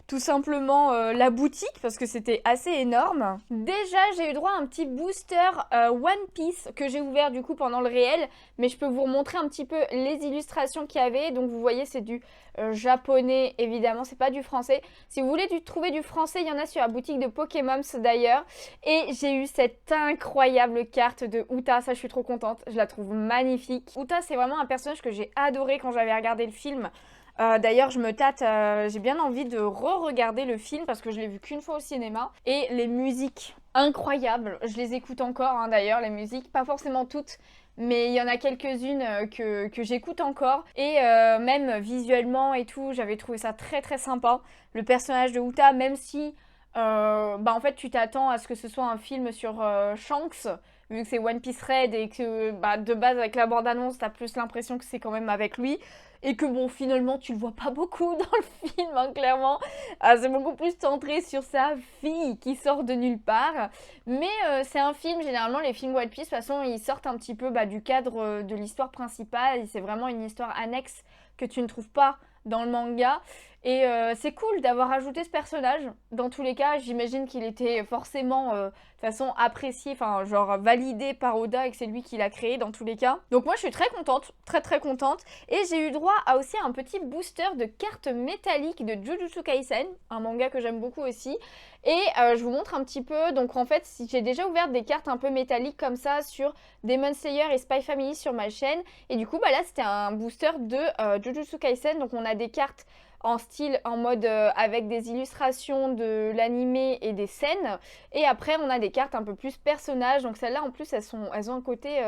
tout simplement la boutique parce que c'était assez énorme. Déjà j'ai eu droit à un petit booster One Piece que j'ai ouvert du coup pendant le réel. Mais je peux vous remontrer un petit peu les illustrations qu'il y avait. Donc vous voyez c'est du japonais évidemment, c'est pas du français. Si vous voulez trouver du français, il y en a sur la boutique de Pokémon d'ailleurs. Et j'ai eu cette incroyable carte de Uta, ça je suis trop contente, je la trouve magnifique. Uta c'est vraiment un personnage que j'ai adoré quand j'avais regardé le film. D'ailleurs je me tâte, j'ai bien envie de re-regarder le film parce que je l'ai vu qu'une fois au cinéma. Et les musiques incroyables, je les écoute encore hein, d'ailleurs les musiques, pas forcément toutes, mais il y en a quelques-unes que j'écoute encore. Et même visuellement et tout, j'avais trouvé ça très sympa. Le personnage de Uta, même si en fait tu t'attends à ce que ce soit un film sur Shanks, vu que c'est One Piece Red et que de base avec la bande-annonce t'as plus l'impression que c'est quand même avec lui. Et que bon, finalement, tu le vois pas beaucoup dans le film, hein, clairement. C'est beaucoup plus centré sur sa fille qui sort de nulle part. Mais c'est un film, généralement, les films One Piece, de toute façon, ils sortent un petit peu du cadre de l'histoire principale. C'est vraiment une histoire annexe que tu ne trouves pas dans le manga. Et c'est cool d'avoir ajouté ce personnage. Dans tous les cas, j'imagine qu'il était forcément de toute façon apprécié, enfin genre validé par Oda et que c'est lui qui l'a créé dans tous les cas. Donc moi je suis très contente, très contente. Et j'ai eu droit à aussi un petit booster de cartes métalliques de Jujutsu Kaisen, un manga que j'aime beaucoup aussi. Et je vous montre un petit peu, donc en fait j'ai déjà ouvert des cartes un peu métalliques comme ça sur Demon Slayer et Spy Family sur ma chaîne. Et du coup bah là c'était un booster de Jujutsu Kaisen, donc on a des cartes en style, en mode avec des illustrations de l'animé et des scènes. Et après, on a des cartes un peu plus personnages. Donc celles-là, en plus, elles ont un côté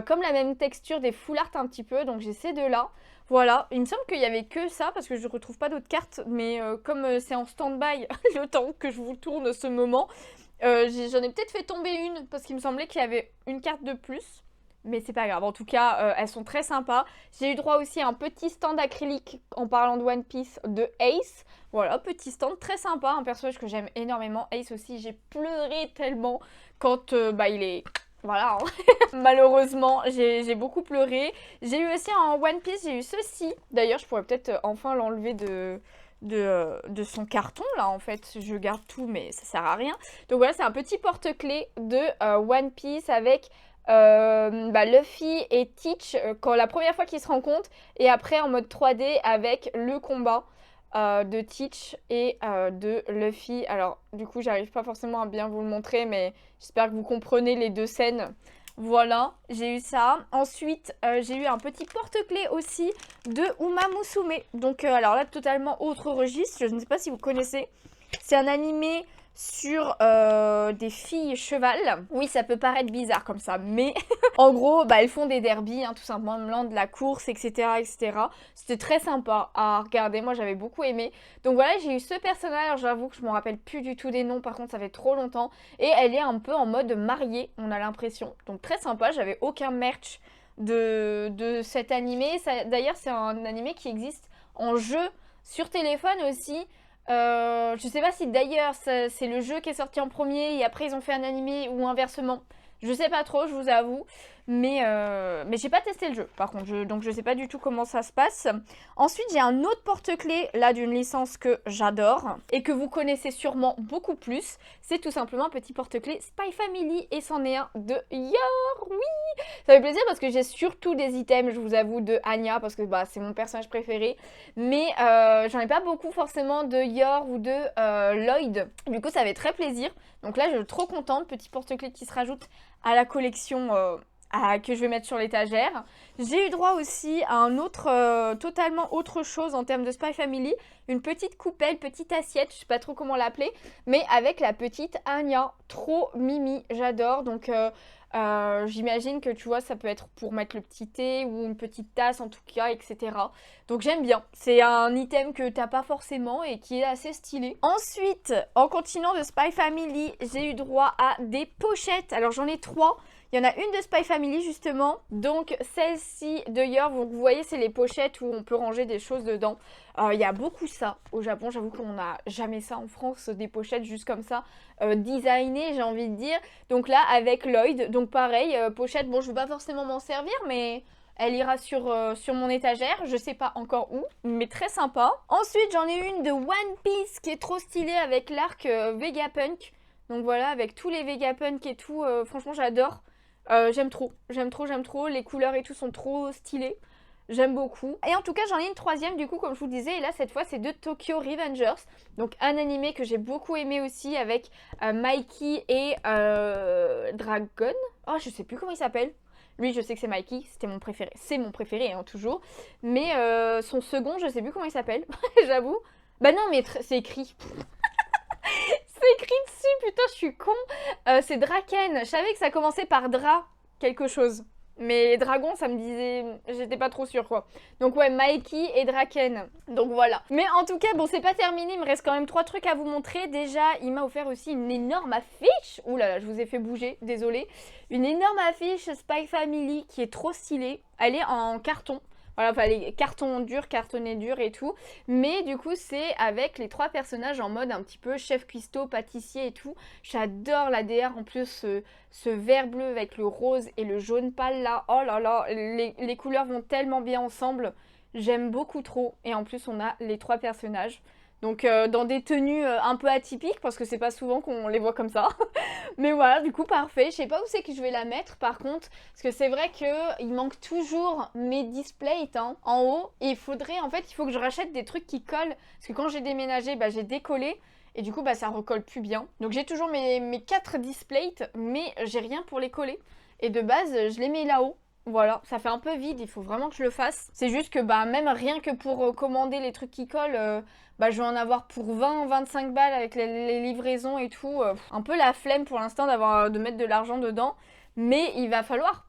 comme la même texture des full art un petit peu. Donc j'ai ces deux-là. Voilà, il me semble qu'il n'y avait que ça parce que je ne retrouve pas d'autres cartes. Mais comme c'est en stand-by le temps que je vous tourne ce moment, j'en ai peut-être fait tomber une parce qu'il me semblait qu'il y avait une carte de plus. Mais c'est pas grave, en tout cas, elles sont très sympas. J'ai eu droit aussi à un petit stand acrylique en parlant de One Piece de Ace. Voilà, petit stand très sympa, un personnage que j'aime énormément. Ace aussi, j'ai pleuré tellement quand il est... Voilà, hein. Malheureusement, j'ai beaucoup pleuré. J'ai eu aussi en One Piece, j'ai eu ceci. D'ailleurs, je pourrais peut-être enfin l'enlever de son carton là en fait, je garde tout mais ça sert à rien. Donc voilà, c'est un petit porte-clés de One Piece avec Luffy et Teach quand la première fois qu'ils se rencontrent et après en mode 3D avec le combat de Teach et de Luffy. Alors du coup j'arrive pas forcément à bien vous le montrer mais j'espère que vous comprenez les deux scènes. Voilà, j'ai eu ça. Ensuite, j'ai eu un petit porte-clés aussi de Uma Musume. Donc, alors là, totalement autre registre. Je ne sais pas si vous connaissez. C'est un animé sur des filles cheval. Oui, ça peut paraître bizarre comme ça, mais en gros, elles font des derbies, hein, tout simplement, de la course, etc., etc. C'était très sympa à regarder. Moi, j'avais beaucoup aimé. Donc voilà, j'ai eu ce personnage. Alors, j'avoue que je me rappelle plus du tout des noms. Par contre, ça fait trop longtemps. Et elle est un peu en mode mariée, on a l'impression. Donc très sympa. J'avais aucun merch de cet animé. D'ailleurs, c'est un animé qui existe en jeu sur téléphone aussi. Je sais pas si d'ailleurs c'est le jeu qui est sorti en premier et après ils ont fait un animé ou inversement. Je sais pas trop, je vous avoue. Mais j'ai pas testé le jeu par contre, donc je sais pas du tout comment ça se passe. Ensuite, j'ai un autre porte-clés là d'une licence que j'adore et que vous connaissez sûrement beaucoup plus. C'est tout simplement un petit porte-clés Spy Family et c'en est un de Yor, oui. Ça fait plaisir parce que j'ai surtout des items, je vous avoue, de Anya parce que c'est mon personnage préféré. Mais j'en ai pas beaucoup forcément de Yor ou de Lloyd. Du coup, ça fait très plaisir. Donc là, je suis trop contente. Petit porte-clés qui se rajoute à la collection que je vais mettre sur l'étagère. J'ai eu droit aussi à un autre, totalement autre chose en termes de Spy Family. Une petite coupelle, petite assiette, je sais pas trop comment l'appeler, mais avec la petite Anya. Trop mimi, j'adore. Donc j'imagine que tu vois, ça peut être pour mettre le petit thé ou une petite tasse en tout cas, etc. Donc j'aime bien. C'est un item que t'as pas forcément et qui est assez stylé. Ensuite, en continuant de Spy Family, j'ai eu droit à des pochettes. Alors j'en ai 3. Il y en a une de Spy Family justement, donc celle-ci de Yor, vous voyez c'est les pochettes où on peut ranger des choses dedans. Il y a beaucoup ça au Japon, j'avoue qu'on n'a jamais ça en France, des pochettes juste comme ça, designées j'ai envie de dire. Donc là avec Lloyd, donc pareil, pochette, bon je ne vais pas forcément m'en servir mais... Elle ira sur mon étagère, je sais pas encore où, mais très sympa. Ensuite j'en ai une de One Piece qui est trop stylée avec l'arc Vegapunk. Donc voilà, avec tous les Vegapunk et tout, franchement j'adore. J'aime trop, les couleurs et tout sont trop stylées, j'aime beaucoup. Et en tout cas j'en ai une troisième du coup comme je vous disais, et là cette fois c'est de Tokyo Revengers, donc un animé que j'ai beaucoup aimé aussi avec Mikey et Dragon, oh je sais plus comment il s'appelle. Lui je sais que c'est Mikey, c'est mon préféré hein, toujours, mais son second je sais plus comment il s'appelle, j'avoue. Bah non mais c'est écrit... C'est écrit dessus, putain, je suis con. C'est Draken. Je savais que ça commençait par Dra quelque chose. Mais Dragon, ça me disait... J'étais pas trop sûre, quoi. Donc ouais, Mikey et Draken. Donc voilà. Mais en tout cas, bon, c'est pas terminé. Il me reste quand même 3 trucs à vous montrer. Déjà, il m'a offert aussi une énorme affiche. Ouh là là, je vous ai fait bouger, désolée. Une énorme affiche Spy Family qui est trop stylée. Elle est en carton. Voilà, enfin les cartons durs, cartonnés durs et tout. Mais du coup, c'est avec les 3 personnages en mode un petit peu chef cuistot, pâtissier et tout. J'adore la DR en plus, ce vert bleu avec le rose et le jaune pâle là. Oh là là, les couleurs vont tellement bien ensemble. J'aime beaucoup trop. Et en plus, on a les 3 personnages. Donc dans des tenues un peu atypiques parce que c'est pas souvent qu'on les voit comme ça. Mais voilà, du coup parfait. Je sais pas où c'est que je vais la mettre par contre. Parce que c'est vrai qu'il manque toujours mes displays hein, en haut. Et il faudrait, en fait, il faut que je rachète des trucs qui collent. Parce que quand j'ai déménagé, bah, j'ai décollé. Et du coup, bah, ça recolle plus bien. Donc j'ai toujours mes 4 displays, mais j'ai rien pour les coller. Et de base, je les mets là-haut. Voilà, ça fait un peu vide, il faut vraiment que je le fasse. C'est juste que bah même rien que pour commander les trucs qui collent, bah je vais en avoir pour 20-25 balles avec les livraisons et tout. Un peu la flemme pour l'instant de mettre de l'argent dedans. Mais il va falloir,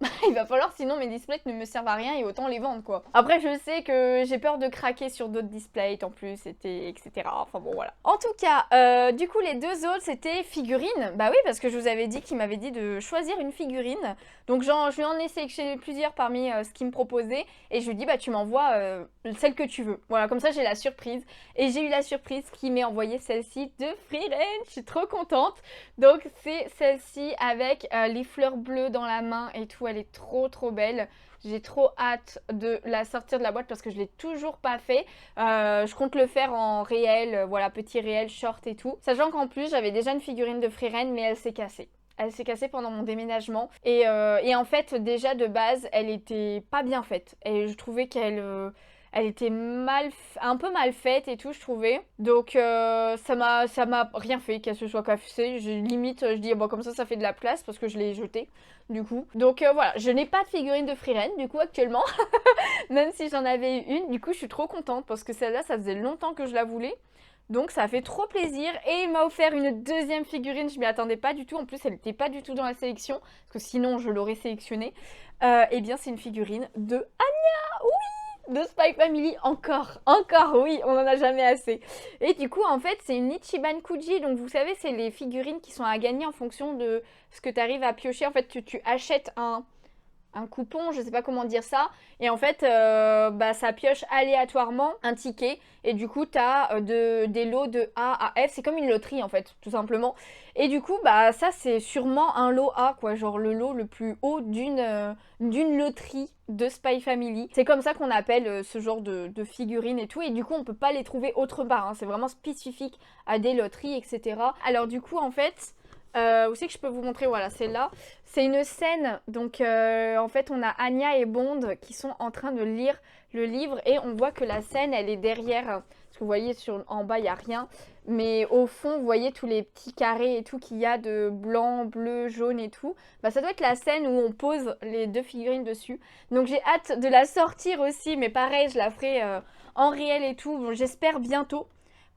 sinon mes displays ne me servent à rien et autant les vendre quoi. Après je sais que j'ai peur de craquer sur d'autres displays en plus, etc. Enfin bon voilà. En tout cas, du coup les 2 autres c'était figurines. Bah oui parce que je vous avais dit qu'il m'avait dit de choisir une figurine. Donc je lui en ai sélectionné plusieurs parmi ce qu'il me proposait. Et je lui dis bah tu m'envoies celle que tu veux. Voilà comme ça j'ai la surprise. Et j'ai eu la surprise qui m'est envoyée celle-ci de Free Range. Je suis trop contente. Donc c'est celle-ci avec les fleurs bleues dans la main et tout, elle est trop belle. J'ai trop hâte de la sortir de la boîte parce que je l'ai toujours pas fait. Je compte le faire en réel, voilà, petit réel, short et tout. Sachant qu'en plus, j'avais déjà une figurine de Frieren, mais elle s'est cassée. Elle s'est cassée pendant mon déménagement. Et en fait, déjà de base, elle était pas bien faite. Et je trouvais qu'elle... elle était un peu mal faite et tout, je trouvais. Donc ça m'a rien fait qu'elle se soit cassée. Limite, je dis bon comme ça fait de la place parce que je l'ai jetée du coup. Donc voilà, je n'ai pas de figurine de Frieren du coup actuellement. Même si j'en avais une, du coup je suis trop contente parce que celle-là ça faisait longtemps que je la voulais. Donc ça fait trop plaisir et il m'a offert une deuxième figurine, je m'y attendais pas du tout, en plus elle n'était pas du tout dans la sélection, parce que sinon je l'aurais sélectionnée. Et bien c'est une figurine de Anya, oui, de Spy Family, encore, oui, on en a jamais assez. Et du coup en fait c'est une Ichiban Kuji, donc vous savez c'est les figurines qui sont à gagner en fonction de ce que tu arrives à piocher, en fait tu achètes un coupon, je sais pas comment dire ça, et en fait bah, ça pioche aléatoirement un ticket et du coup t'as des lots de A à F, c'est comme une loterie en fait tout simplement, et du coup bah ça c'est sûrement un lot A quoi, genre le lot le plus haut d'une loterie de Spy Family. C'est comme ça qu'on appelle ce genre de figurines et tout, et du coup on peut pas les trouver autre part, hein. C'est vraiment spécifique à des loteries etc. Alors du coup en fait où c'est que je peux vous montrer, voilà, c'est là. C'est une scène, donc en fait on a Anya et Bond qui sont en train de lire le livre et on voit que la scène elle est derrière, parce que vous voyez en bas il n'y a rien, mais au fond vous voyez tous les petits carrés et tout qu'il y a de blanc, bleu, jaune et tout. Bah ça doit être la scène où on pose les 2 figurines dessus. Donc j'ai hâte de la sortir aussi, mais pareil je la ferai en réel et tout, bon, j'espère bientôt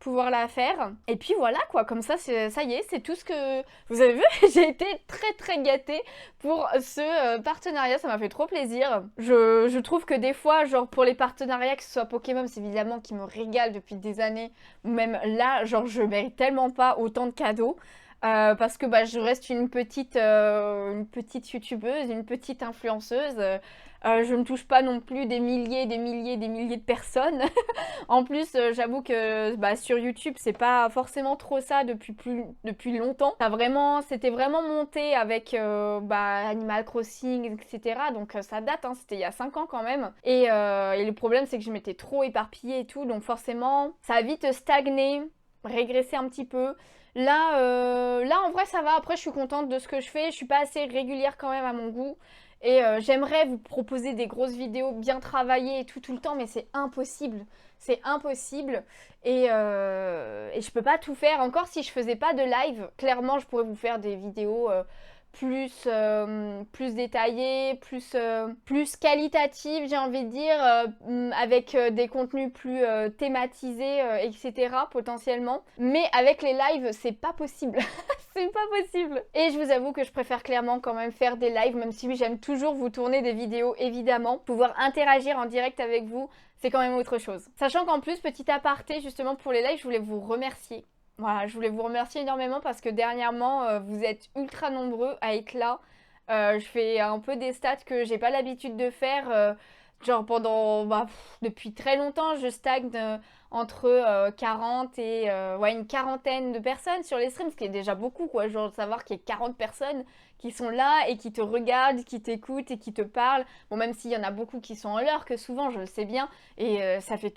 pouvoir la faire. Et puis voilà quoi, comme ça y est, c'est tout ce que vous avez vu. J'ai été très gâtée pour ce partenariat, ça m'a fait trop plaisir. Je trouve que des fois, genre pour les partenariats, que ce soit Pokémon, c'est évidemment qui me régale depuis des années, même là, genre je mérite tellement pas autant de cadeaux. Parce que bah, je reste une petite youtubeuse, une petite influenceuse. Je ne touche pas non plus des milliers de personnes. En plus, j'avoue que bah, sur YouTube, c'est pas forcément trop ça depuis longtemps. C'était vraiment monté avec bah, Animal Crossing, etc. Donc ça date, hein, c'était il y a 5 ans quand même. Et le problème, c'est que je m'étais trop éparpillée et tout. Donc forcément, ça a vite stagné, régressé un petit peu. Là, en vrai, ça va. Après, je suis contente de ce que je fais. Je suis pas assez régulière quand même à mon goût. Et j'aimerais vous proposer des grosses vidéos bien travaillées et tout le temps, mais c'est impossible. C'est impossible. Et je peux pas tout faire. Encore si je faisais pas de live, clairement, je pourrais vous faire des vidéos plus détaillées, plus qualitatives, j'ai envie de dire, avec des contenus plus thématisés, etc. potentiellement. Mais avec les lives, c'est pas possible. C'est pas possible. Et je vous avoue que je préfère clairement quand même faire des lives, même si j'aime toujours vous tourner des vidéos, évidemment. Pouvoir interagir en direct avec vous, c'est quand même autre chose. Sachant qu'en plus, petit aparté, justement pour les lives, je voulais vous remercier. Voilà, je voulais vous remercier énormément parce que dernièrement, vous êtes ultra nombreux à être là. Je fais un peu des stats que j'ai pas l'habitude de faire. Genre depuis très longtemps, je stagne entre 40 et une quarantaine de personnes sur les streams, ce qui est déjà beaucoup quoi. Genre de savoir qu'il y a 40 personnes qui sont là et qui te regardent, qui t'écoutent et qui te parlent. Bon, même s'il y en a beaucoup qui sont en lurk, souvent, je le sais bien, et ça fait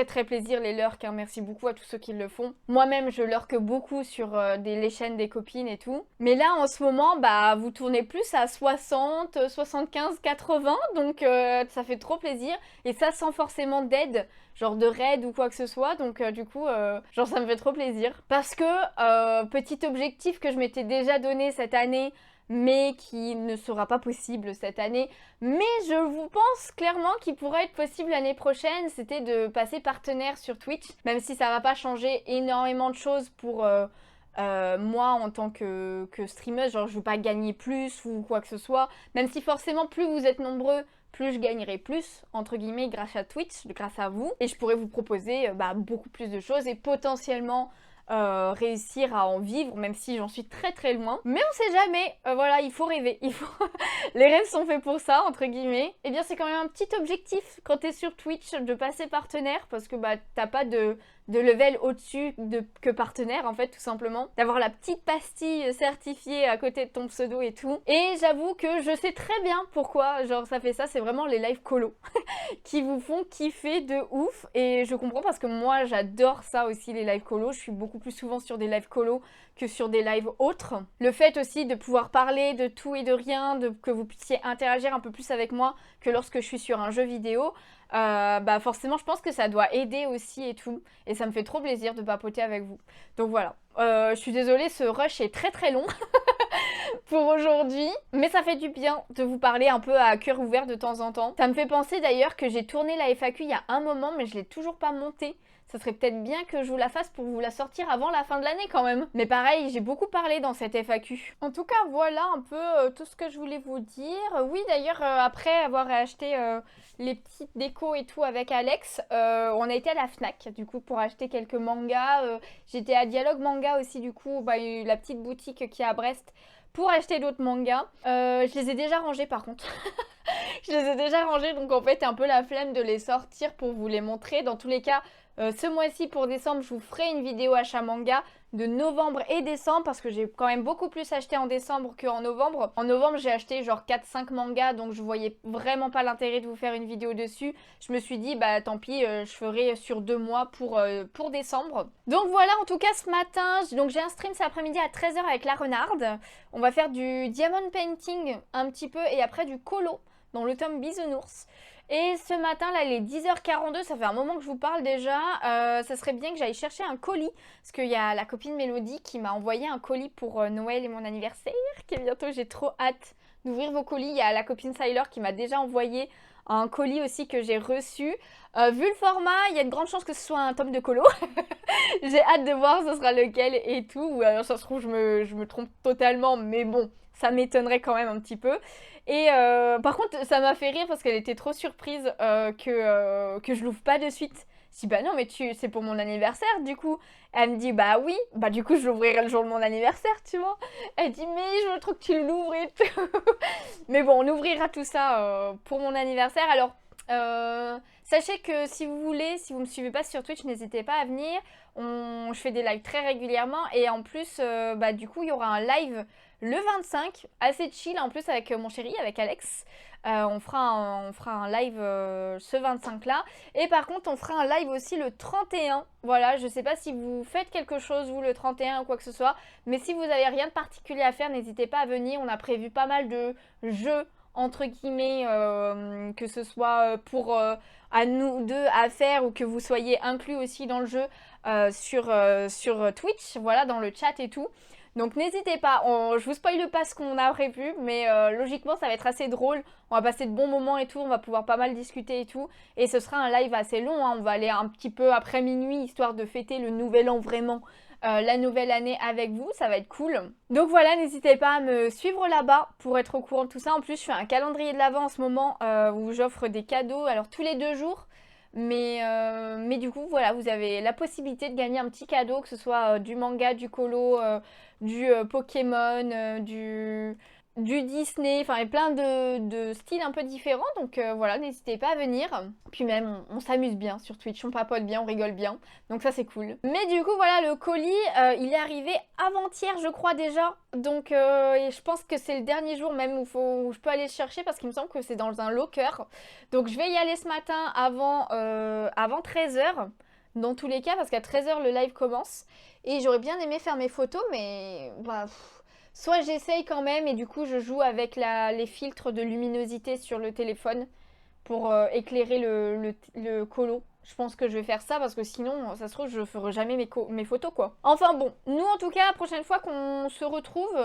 très plaisir les lurks, hein. Merci beaucoup à tous ceux qui le font. Moi-même je lurk beaucoup sur les chaînes des copines et tout. Mais là en ce moment bah vous tournez plus à 60, 75, 80 donc ça fait trop plaisir et ça sans forcément d'aide, genre de raid ou quoi que ce soit donc du coup genre ça me fait trop plaisir. Parce que petit objectif que je m'étais déjà donné cette année mais qui ne sera pas possible cette année. Mais je vous pense clairement qu'il pourrait être possible l'année prochaine, c'était de passer partenaire sur Twitch, même si ça va pas changer énormément de choses pour moi en tant que streameuse, genre je veux pas gagner plus ou quoi que ce soit, même si forcément plus vous êtes nombreux, plus je gagnerai plus, entre guillemets, grâce à Twitch, grâce à vous, et je pourrais vous proposer beaucoup plus de choses et potentiellement réussir à en vivre, même si j'en suis très loin. Mais on sait jamais, voilà, il faut rêver, les rêves sont faits pour ça, entre guillemets. Et bien c'est quand même un petit objectif quand t'es sur Twitch de passer partenaire, parce que bah t'as pas de level au-dessus que partenaire en fait tout simplement, d'avoir la petite pastille certifiée à côté de ton pseudo et tout. Et j'avoue que je sais très bien pourquoi genre ça fait ça, c'est vraiment les lives colo qui vous font kiffer de ouf et je comprends parce que moi j'adore ça aussi les lives colo, je suis beaucoup plus souvent sur des lives colo que sur des lives autres. Le fait aussi de pouvoir parler de tout et de rien, que vous puissiez interagir un peu plus avec moi que lorsque je suis sur un jeu vidéo, bah forcément je pense que ça doit aider aussi et tout et ça me fait trop plaisir de papoter avec vous. Donc voilà, je suis désolée, ce rush est très long pour aujourd'hui, mais ça fait du bien de vous parler un peu à cœur ouvert de temps en temps. Ça me fait penser d'ailleurs que j'ai tourné la FAQ il y a un moment mais je l'ai toujours pas montée. Ça serait peut-être bien que je vous la fasse pour vous la sortir avant la fin de l'année quand même. Mais pareil, j'ai beaucoup parlé dans cette FAQ. En tout cas, voilà un peu tout ce que je voulais vous dire. Oui, d'ailleurs, après avoir acheté les petites décos et tout avec Alex, on a été à la Fnac, du coup, pour acheter quelques mangas. J'étais à Dialogue Manga aussi, du coup, la petite boutique qui est à Brest, pour acheter d'autres mangas. Je les ai déjà rangés par contre. Je les ai déjà rangés, donc en fait, un peu la flemme de les sortir pour vous les montrer. Dans tous les cas, ce mois-ci pour décembre, je vous ferai une vidéo achat manga de novembre et décembre parce que j'ai quand même beaucoup plus acheté en décembre qu'en novembre. En novembre, j'ai acheté genre 4-5 mangas donc je voyais vraiment pas l'intérêt de vous faire une vidéo dessus. Je me suis dit bah tant pis, je ferai sur 2 mois pour décembre. Donc voilà, en tout cas ce matin, j'ai un stream cet après-midi à 13 h avec la renarde. On va faire du diamond painting un petit peu et après du colo dans le tome Bisounours. Et ce matin, là, il est 10h42, ça fait un moment que je vous parle déjà. Ça serait bien que j'aille chercher un colis. Parce qu'il y a la copine Mélodie qui m'a envoyé un colis pour Noël et mon anniversaire, qui est bientôt. J'ai trop hâte d'ouvrir vos colis. Il y a la copine Sailor qui m'a déjà envoyé un colis aussi que j'ai reçu. Vu le format, il y a de grandes chances que ce soit un tome de colo. J'ai hâte de voir ce sera lequel et tout. Ou alors ça se trouve, je me trompe totalement, mais bon, ça m'étonnerait quand même un petit peu. Et par contre, ça m'a fait rire parce qu'elle était trop surprise que je l'ouvre pas de suite. Je dis bah non mais c'est pour mon anniversaire du coup. Elle me dit bah oui, bah du coup je l'ouvrirai le jour de mon anniversaire tu vois. Elle dit mais je veux trop que tu l'ouvres et tout. Mais bon on ouvrira tout ça pour mon anniversaire. Alors sachez que si vous voulez, si vous me suivez pas sur Twitch, n'hésitez pas à venir. Je fais des lives très régulièrement et en plus bah du coup il y aura un live le 25, assez chill en plus avec mon chéri, avec Alex. On fera un live ce 25 là. Et par contre on fera un live aussi le 31. Voilà, je sais pas si vous faites quelque chose vous le 31 ou quoi que ce soit. Mais si vous avez rien de particulier à faire, n'hésitez pas à venir. On a prévu pas mal de jeux entre guillemets, que ce soit pour à nous deux à faire ou que vous soyez inclus aussi dans le jeu sur Twitch, voilà, dans le chat et tout. Donc n'hésitez pas, je vous spoile pas ce qu'on a prévu, mais logiquement ça va être assez drôle, on va passer de bons moments et tout, on va pouvoir pas mal discuter et tout, et ce sera un live assez long, hein. On va aller un petit peu après minuit, histoire de fêter le nouvel an vraiment, la nouvelle année avec vous, ça va être cool. Donc voilà, n'hésitez pas à me suivre là-bas pour être au courant de tout ça. En plus je fais un calendrier de l'Avent en ce moment où j'offre des cadeaux, alors tous les 2 jours. Mais du coup voilà, vous avez la possibilité de gagner un petit cadeau, que ce soit du manga, du colo, du Pokémon, du Disney, enfin, il y a plein de styles un peu différents. Donc voilà, n'hésitez pas à venir. Puis même, on s'amuse bien sur Twitch, on papote bien, on rigole bien. Donc ça, c'est cool. Mais du coup, voilà, le colis, il est arrivé avant-hier, je crois déjà. Donc et je pense que c'est le dernier jour même où je peux aller le chercher parce qu'il me semble que c'est dans un locker. Donc je vais y aller ce matin avant 13h. Dans tous les cas, parce qu'à 13h, le live commence. Et j'aurais bien aimé faire mes photos, mais bah, soit j'essaye quand même et du coup je joue avec les filtres de luminosité sur le téléphone pour éclairer le colo. Je pense que je vais faire ça parce que sinon, ça se trouve, je ferai jamais mes photos quoi. Enfin bon, nous en tout cas, la prochaine fois qu'on se retrouve,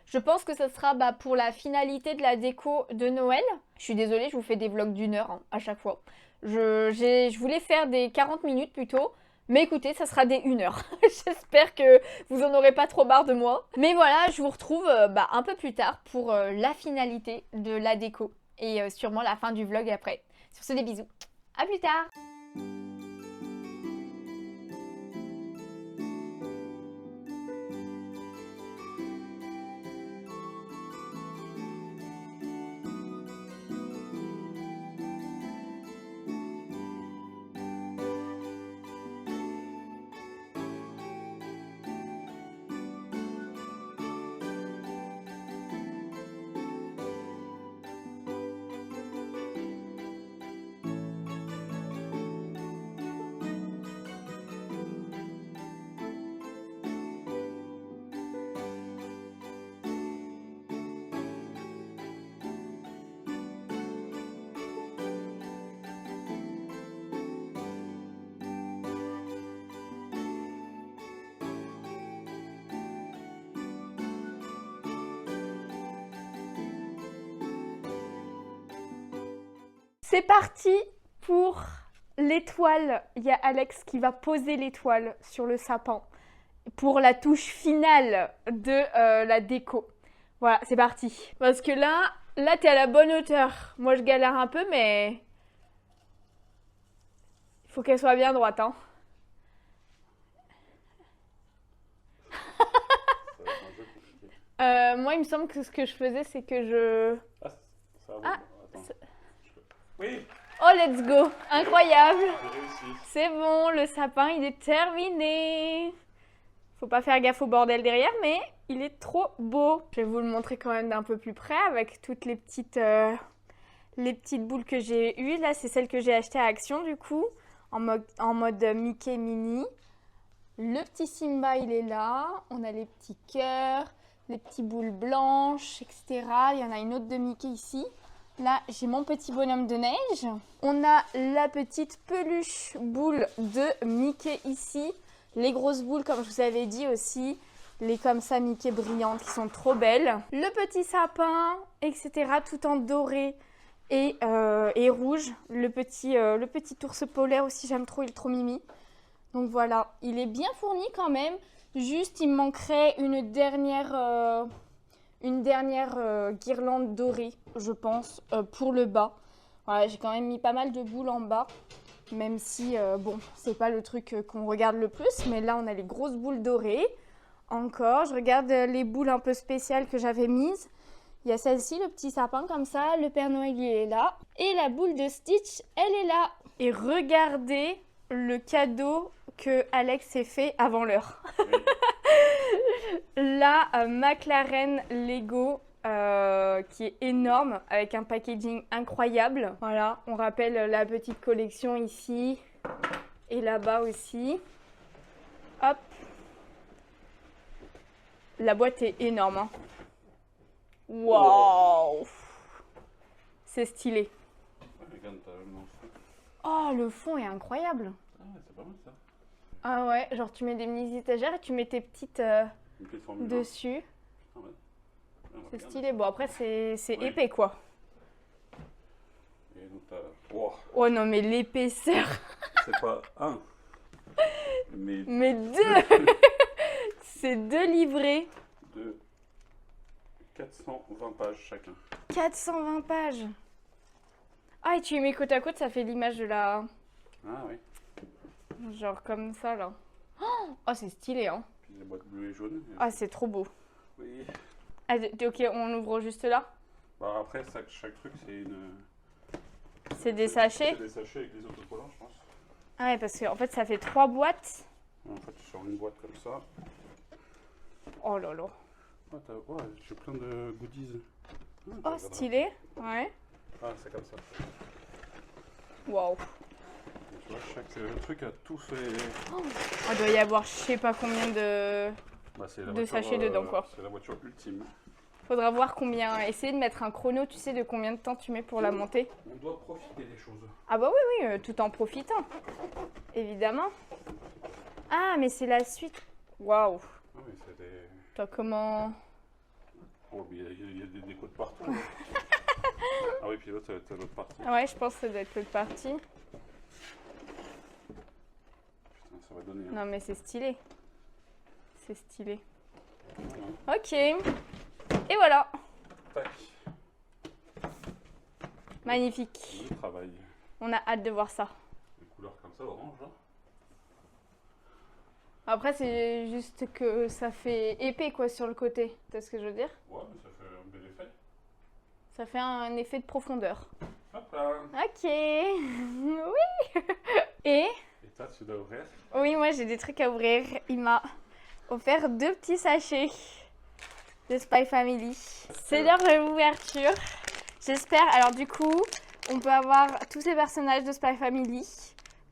je pense que ça sera pour la finalité de la déco de Noël. Je suis désolée, je vous fais des vlogs d'1 heure à chaque fois. Je voulais faire des 40 minutes plutôt. Mais écoutez, ça sera des 1 heure. J'espère que vous en aurez pas trop marre de moi. Mais voilà, je vous retrouve un peu plus tard pour la finalité de la déco. Et sûrement la fin du vlog après. Sur ce, des bisous. À plus tard. C'est parti pour l'étoile. Il y a Alex qui va poser l'étoile sur le sapin pour la touche finale de la déco. Voilà, c'est parti. Parce que là t'es à la bonne hauteur. Moi, je galère un peu, mais il faut qu'elle soit bien droite, hein. Moi, il me semble que ce que je faisais, c'est que je... Ah, ça va. Ah, Attends. Oui, Oh, let's go! Incroyable! j'ai réussi. C'est bon, le sapin, il est terminé. Faut pas faire gaffe au bordel derrière, mais il est trop beau. Je vais vous le montrer quand même d'un peu plus près avec toutes les petites boules que j'ai eues. Là, c'est celles que j'ai achetées à Action, du coup, en mode Mickey Mini. Le petit Simba, il est là. On a les petits cœurs, les petites boules blanches, etc. Il y en a une autre de Mickey ici. Là, j'ai mon petit bonhomme de neige. On a la petite peluche boule de Mickey ici. Les grosses boules, comme je vous avais dit aussi. Les comme ça Mickey brillantes qui sont trop belles. Le petit sapin, etc. Tout en doré et rouge. Le petit ours polaire aussi, j'aime trop, il est trop mimi. Donc voilà, il est bien fourni quand même. Juste, il me manquerait une dernière guirlande dorée, je pense, pour le bas. Voilà, j'ai quand même mis pas mal de boules en bas, même si, bon, c'est pas le truc qu'on regarde le plus, mais là, on a les grosses boules dorées. Encore, je regarde les boules un peu spéciales que j'avais mises. Il y a celle-ci, le petit sapin comme ça, le Père Noël, il est là. Et la boule de Stitch, elle est là. Et regardez le cadeau que Alex s'est fait avant l'heure. Oui. La McLaren Lego qui est énorme avec un packaging incroyable. Voilà, on rappelle la petite collection ici et là-bas aussi. Hop. La boîte est énorme. Hein. Waouh! C'est stylé. Regarde, t'as le fond. Oh, le fond est incroyable. Ah, c'est pas mal ça. Ah ouais, genre tu mets des mini étagères et tu mets tes petites Une petite formule. dessus. Ah ouais. Ah, C'est regarde. stylé. Bon, après, c'est Oui. épais quoi. Et donc t'as. Wow. Oh non, mais l'épaisseur. C'est pas un. Mais Mais deux. C'est 2 livrets. de 420 pages chacun. 420 pages. Ah, et tu les mets côte à côte, ça fait l'image de la... Ah oui. Genre comme ça, là. Oh, c'est stylé, hein. Puis les boîtes bleues et jaunes. Ah, c'est trop beau. Oui. Ah, ok, on ouvre juste là. Bah après, chaque truc, c'est une... C'est des sachets. C'est des sachets avec des autocollants, je pense. Ah ouais, parce qu'en fait, ça fait 3 boîtes. En fait, tu sors une boîte comme ça. Oh là là. Ouais, j'ai plein de goodies. Oh, stylé. Ouais. Ah, c'est comme ça. Waouh. Tu vois, chaque truc a tout fait... Oh, il doit y avoir je sais pas combien de sachets dedans, quoi. C'est la voiture ultime. Faudra voir combien... Essayer de mettre un chrono, tu sais, de combien de temps tu mets pour la monter. On doit profiter des choses. Ah bah oui, tout en profitant. Évidemment. Ah, mais c'est la suite. Waouh. Ah oui, c'est des... Toi, comment... Oh, il y a des décos de partout. Ah oui, puis l'autre, t'as l'autre partie. Ouais, je pense que ça doit être l'autre partie. Putain, ça va donner... Non, mais c'est stylé. C'est stylé. Ouais. Ok. Et voilà. Tac. Magnifique. Le travail. On a hâte de voir ça. Des couleurs comme ça, orange, hein. Après, c'est juste que ça fait épais, quoi, sur le côté. Tu vois ce que je veux dire? Ouais, mais ça fait un bel effet. Ça fait un effet de profondeur. Hop là. Ok. Oui. Et toi, tu dois ouvrir. oui, moi, j'ai des trucs à ouvrir. Il m'a offert 2 petits sachets de Spy Family. C'est l'heure de l'ouverture. J'espère. Alors, du coup, on peut avoir tous ces personnages de Spy Family.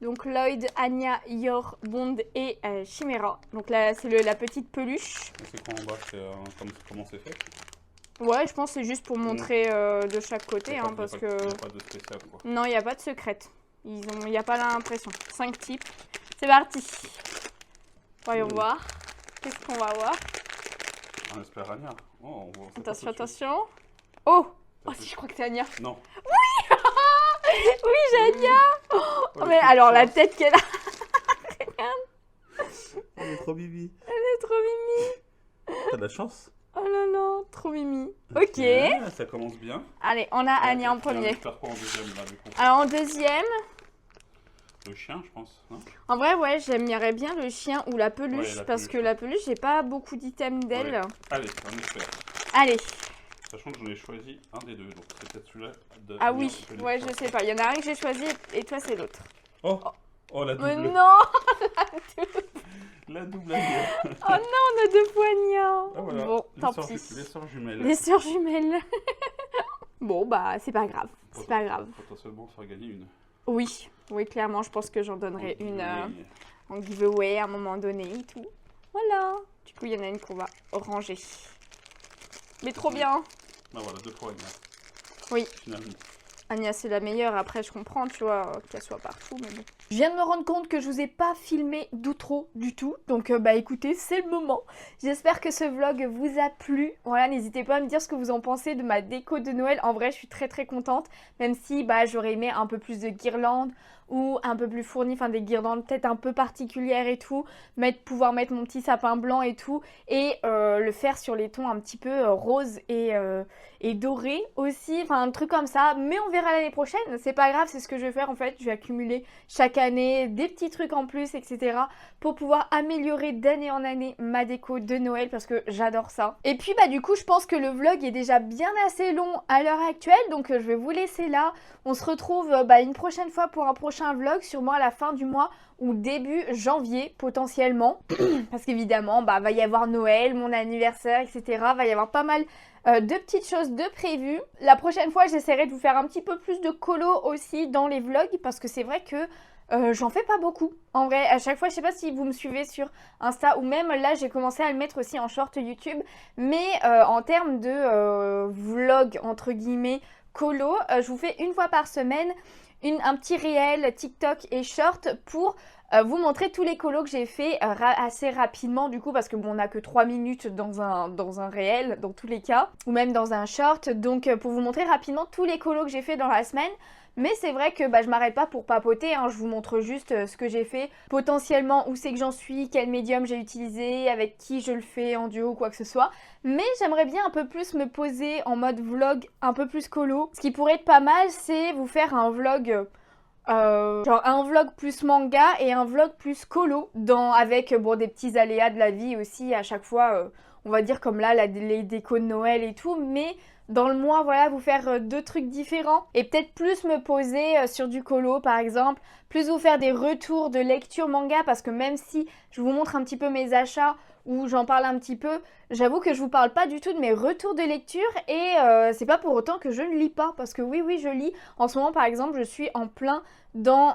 Donc Lloyd, Anya, Yor, Bond et Chimera. Donc là, c'est la petite peluche. C'est quoi en bas? Comment c'est fait? Ouais, je pense que c'est juste pour montrer de chaque côté. Parce que... Il n'y a pas de spécial, quoi. Non, il n'y a pas de secrète. Il n'y a pas l'impression. 5 types. C'est parti. Voyons voir. Qu'est-ce qu'on va voir? On espère Anya. Oh, on voit, attention, attention. Oh! Oh, si, je crois que c'est Anya. Non. Oui! Oui, j'ai Anya! Oh, mais alors, la tête qu'elle a. Regarde. Elle est trop bibi. Elle est trop mimi. T'as de la chance. Oh là là, trop mimi. Ok. Ça commence bien. Allez, on a Anya en premier. J'espère pas en deuxième, là, du coup. Alors, en deuxième... Le chien, je pense. Non, en vrai, ouais, j'aimerais bien le chien ou la peluche. Ouais, la parce peluche, que la peluche, j'ai pas beaucoup d'items d'elle. ouais. Allez, on espère. Allez. Sachant que j'en ai choisi un des deux, donc c'est peut-être celui-là. Ah oui, ouais, je sais pas. Il y en a un que j'ai choisi et toi, c'est l'autre. Oh, oh, la double. Mais non. La double Anya. Oh non, on a 2 poignards. Ah, voilà. Bon, tant Les pis. sœurs jumelles. Les sœurs jumelles. Bon, bah, c'est pas grave. C'est pas grave. Potentiellement faire gagner une. Oui, oui, clairement, je pense que j'en donnerai une Oui. en giveaway à un moment donné et tout. Voilà. Du coup, il y en a une qu'on va ranger. Mais trop bien. Bah voilà, 2 fois Anya. Oui. Finalement. Anya, c'est la meilleure. Après, je comprends, tu vois, qu'elle soit partout, mais bon. Je viens de me rendre compte que je vous ai pas filmé d'outro du tout. Donc, bah écoutez, c'est le moment. J'espère que ce vlog vous a plu. Voilà, n'hésitez pas à me dire ce que vous en pensez de ma déco de Noël. En vrai, je suis très très contente. Même si, bah, j'aurais aimé un peu plus de guirlandes ou un peu plus fourni, enfin des guirlandes peut-être un peu particulières et tout, pouvoir mettre mon petit sapin blanc et tout, et le faire sur les tons un petit peu rose et doré aussi, enfin un truc comme ça, mais on verra l'année prochaine, c'est pas grave, c'est ce que je vais faire en fait, je vais accumuler chaque année des petits trucs en plus, etc. pour pouvoir améliorer d'année en année ma déco de Noël, parce que j'adore ça. Et puis bah du coup, je pense que le vlog est déjà bien assez long à l'heure actuelle, donc je vais vous laisser là. On se retrouve une prochaine fois pour un prochain vlog, sûrement à la fin du mois ou début janvier potentiellement. Parce qu'évidemment, va y avoir Noël, mon anniversaire, etc. Va y avoir pas mal de petites choses de prévues. La prochaine fois, j'essaierai de vous faire un petit peu plus de colo aussi dans les vlogs. Parce que c'est vrai que j'en fais pas beaucoup. En vrai, à chaque fois, je sais pas si vous me suivez sur Insta ou même là, j'ai commencé à le mettre aussi en short YouTube. Mais en termes de vlog, entre guillemets, colo, je vous fais une fois par semaine un petit réel TikTok et short pour vous montrer tous les colos que j'ai fait assez rapidement du coup, parce que bon, on n'a que 3 minutes dans un réel dans tous les cas, ou même dans un short, donc pour vous montrer rapidement tous les colos que j'ai fait dans la semaine. Mais c'est vrai que je m'arrête pas pour papoter, hein. Je vous montre juste ce que j'ai fait, potentiellement où c'est que j'en suis, quel médium j'ai utilisé, avec qui je le fais en duo ou quoi que ce soit. Mais j'aimerais bien un peu plus me poser en mode vlog, un peu plus colo. Ce qui pourrait être pas mal, c'est vous faire un vlog, genre un vlog plus manga et un vlog plus colo, avec des petits aléas de la vie aussi à chaque fois. on va dire comme là, les décos de Noël et tout, mais dans le mois, voilà, vous faire 2 trucs différents et peut-être plus me poser sur du colo par exemple, plus vous faire des retours de lecture manga parce que même si je vous montre un petit peu mes achats ou j'en parle un petit peu, j'avoue que je vous parle pas du tout de mes retours de lecture et c'est pas pour autant que je ne lis pas parce que oui, je lis. En ce moment par exemple, je suis en plein dans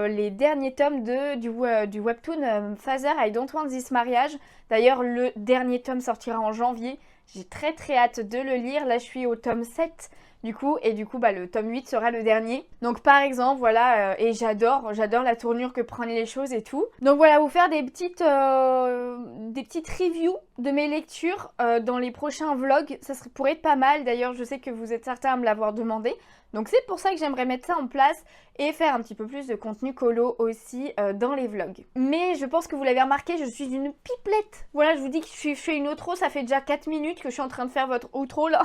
les derniers tomes du webtoon Father I Don't Want This Marriage. D'ailleurs, le dernier tome sortira en janvier. J'ai très hâte de le lire. Là, je suis au tome 7 du coup. Et du coup, le tome 8 sera le dernier. Donc, par exemple, voilà. Et j'adore la tournure que prennent les choses et tout. Donc, voilà, vous faire des petites reviews de mes lectures dans les prochains vlogs. Ça pourrait être pas mal. D'ailleurs, je sais que vous êtes certains à me l'avoir demandé. Donc c'est pour ça que j'aimerais mettre ça en place et faire un petit peu plus de contenu colo aussi dans les vlogs. Mais je pense que vous l'avez remarqué, je suis une pipelette. Voilà, je vous dis que je fais une outro, ça fait déjà 4 minutes que je suis en train de faire votre outro là.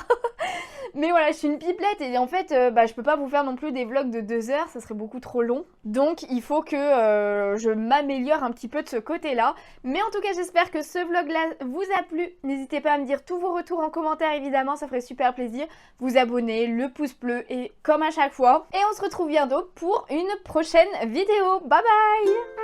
Mais voilà, je suis une pipelette et en fait, je peux pas vous faire non plus des vlogs de 2 heures, ça serait beaucoup trop long. Donc il faut que je m'améliore un petit peu de ce côté-là. Mais en tout cas, j'espère que ce vlog-là vous a plu. N'hésitez pas à me dire tous vos retours en commentaire, évidemment, ça ferait super plaisir. Vous abonner, le pouce bleu et comme à chaque fois. Et on se retrouve bientôt pour une prochaine vidéo. Bye bye!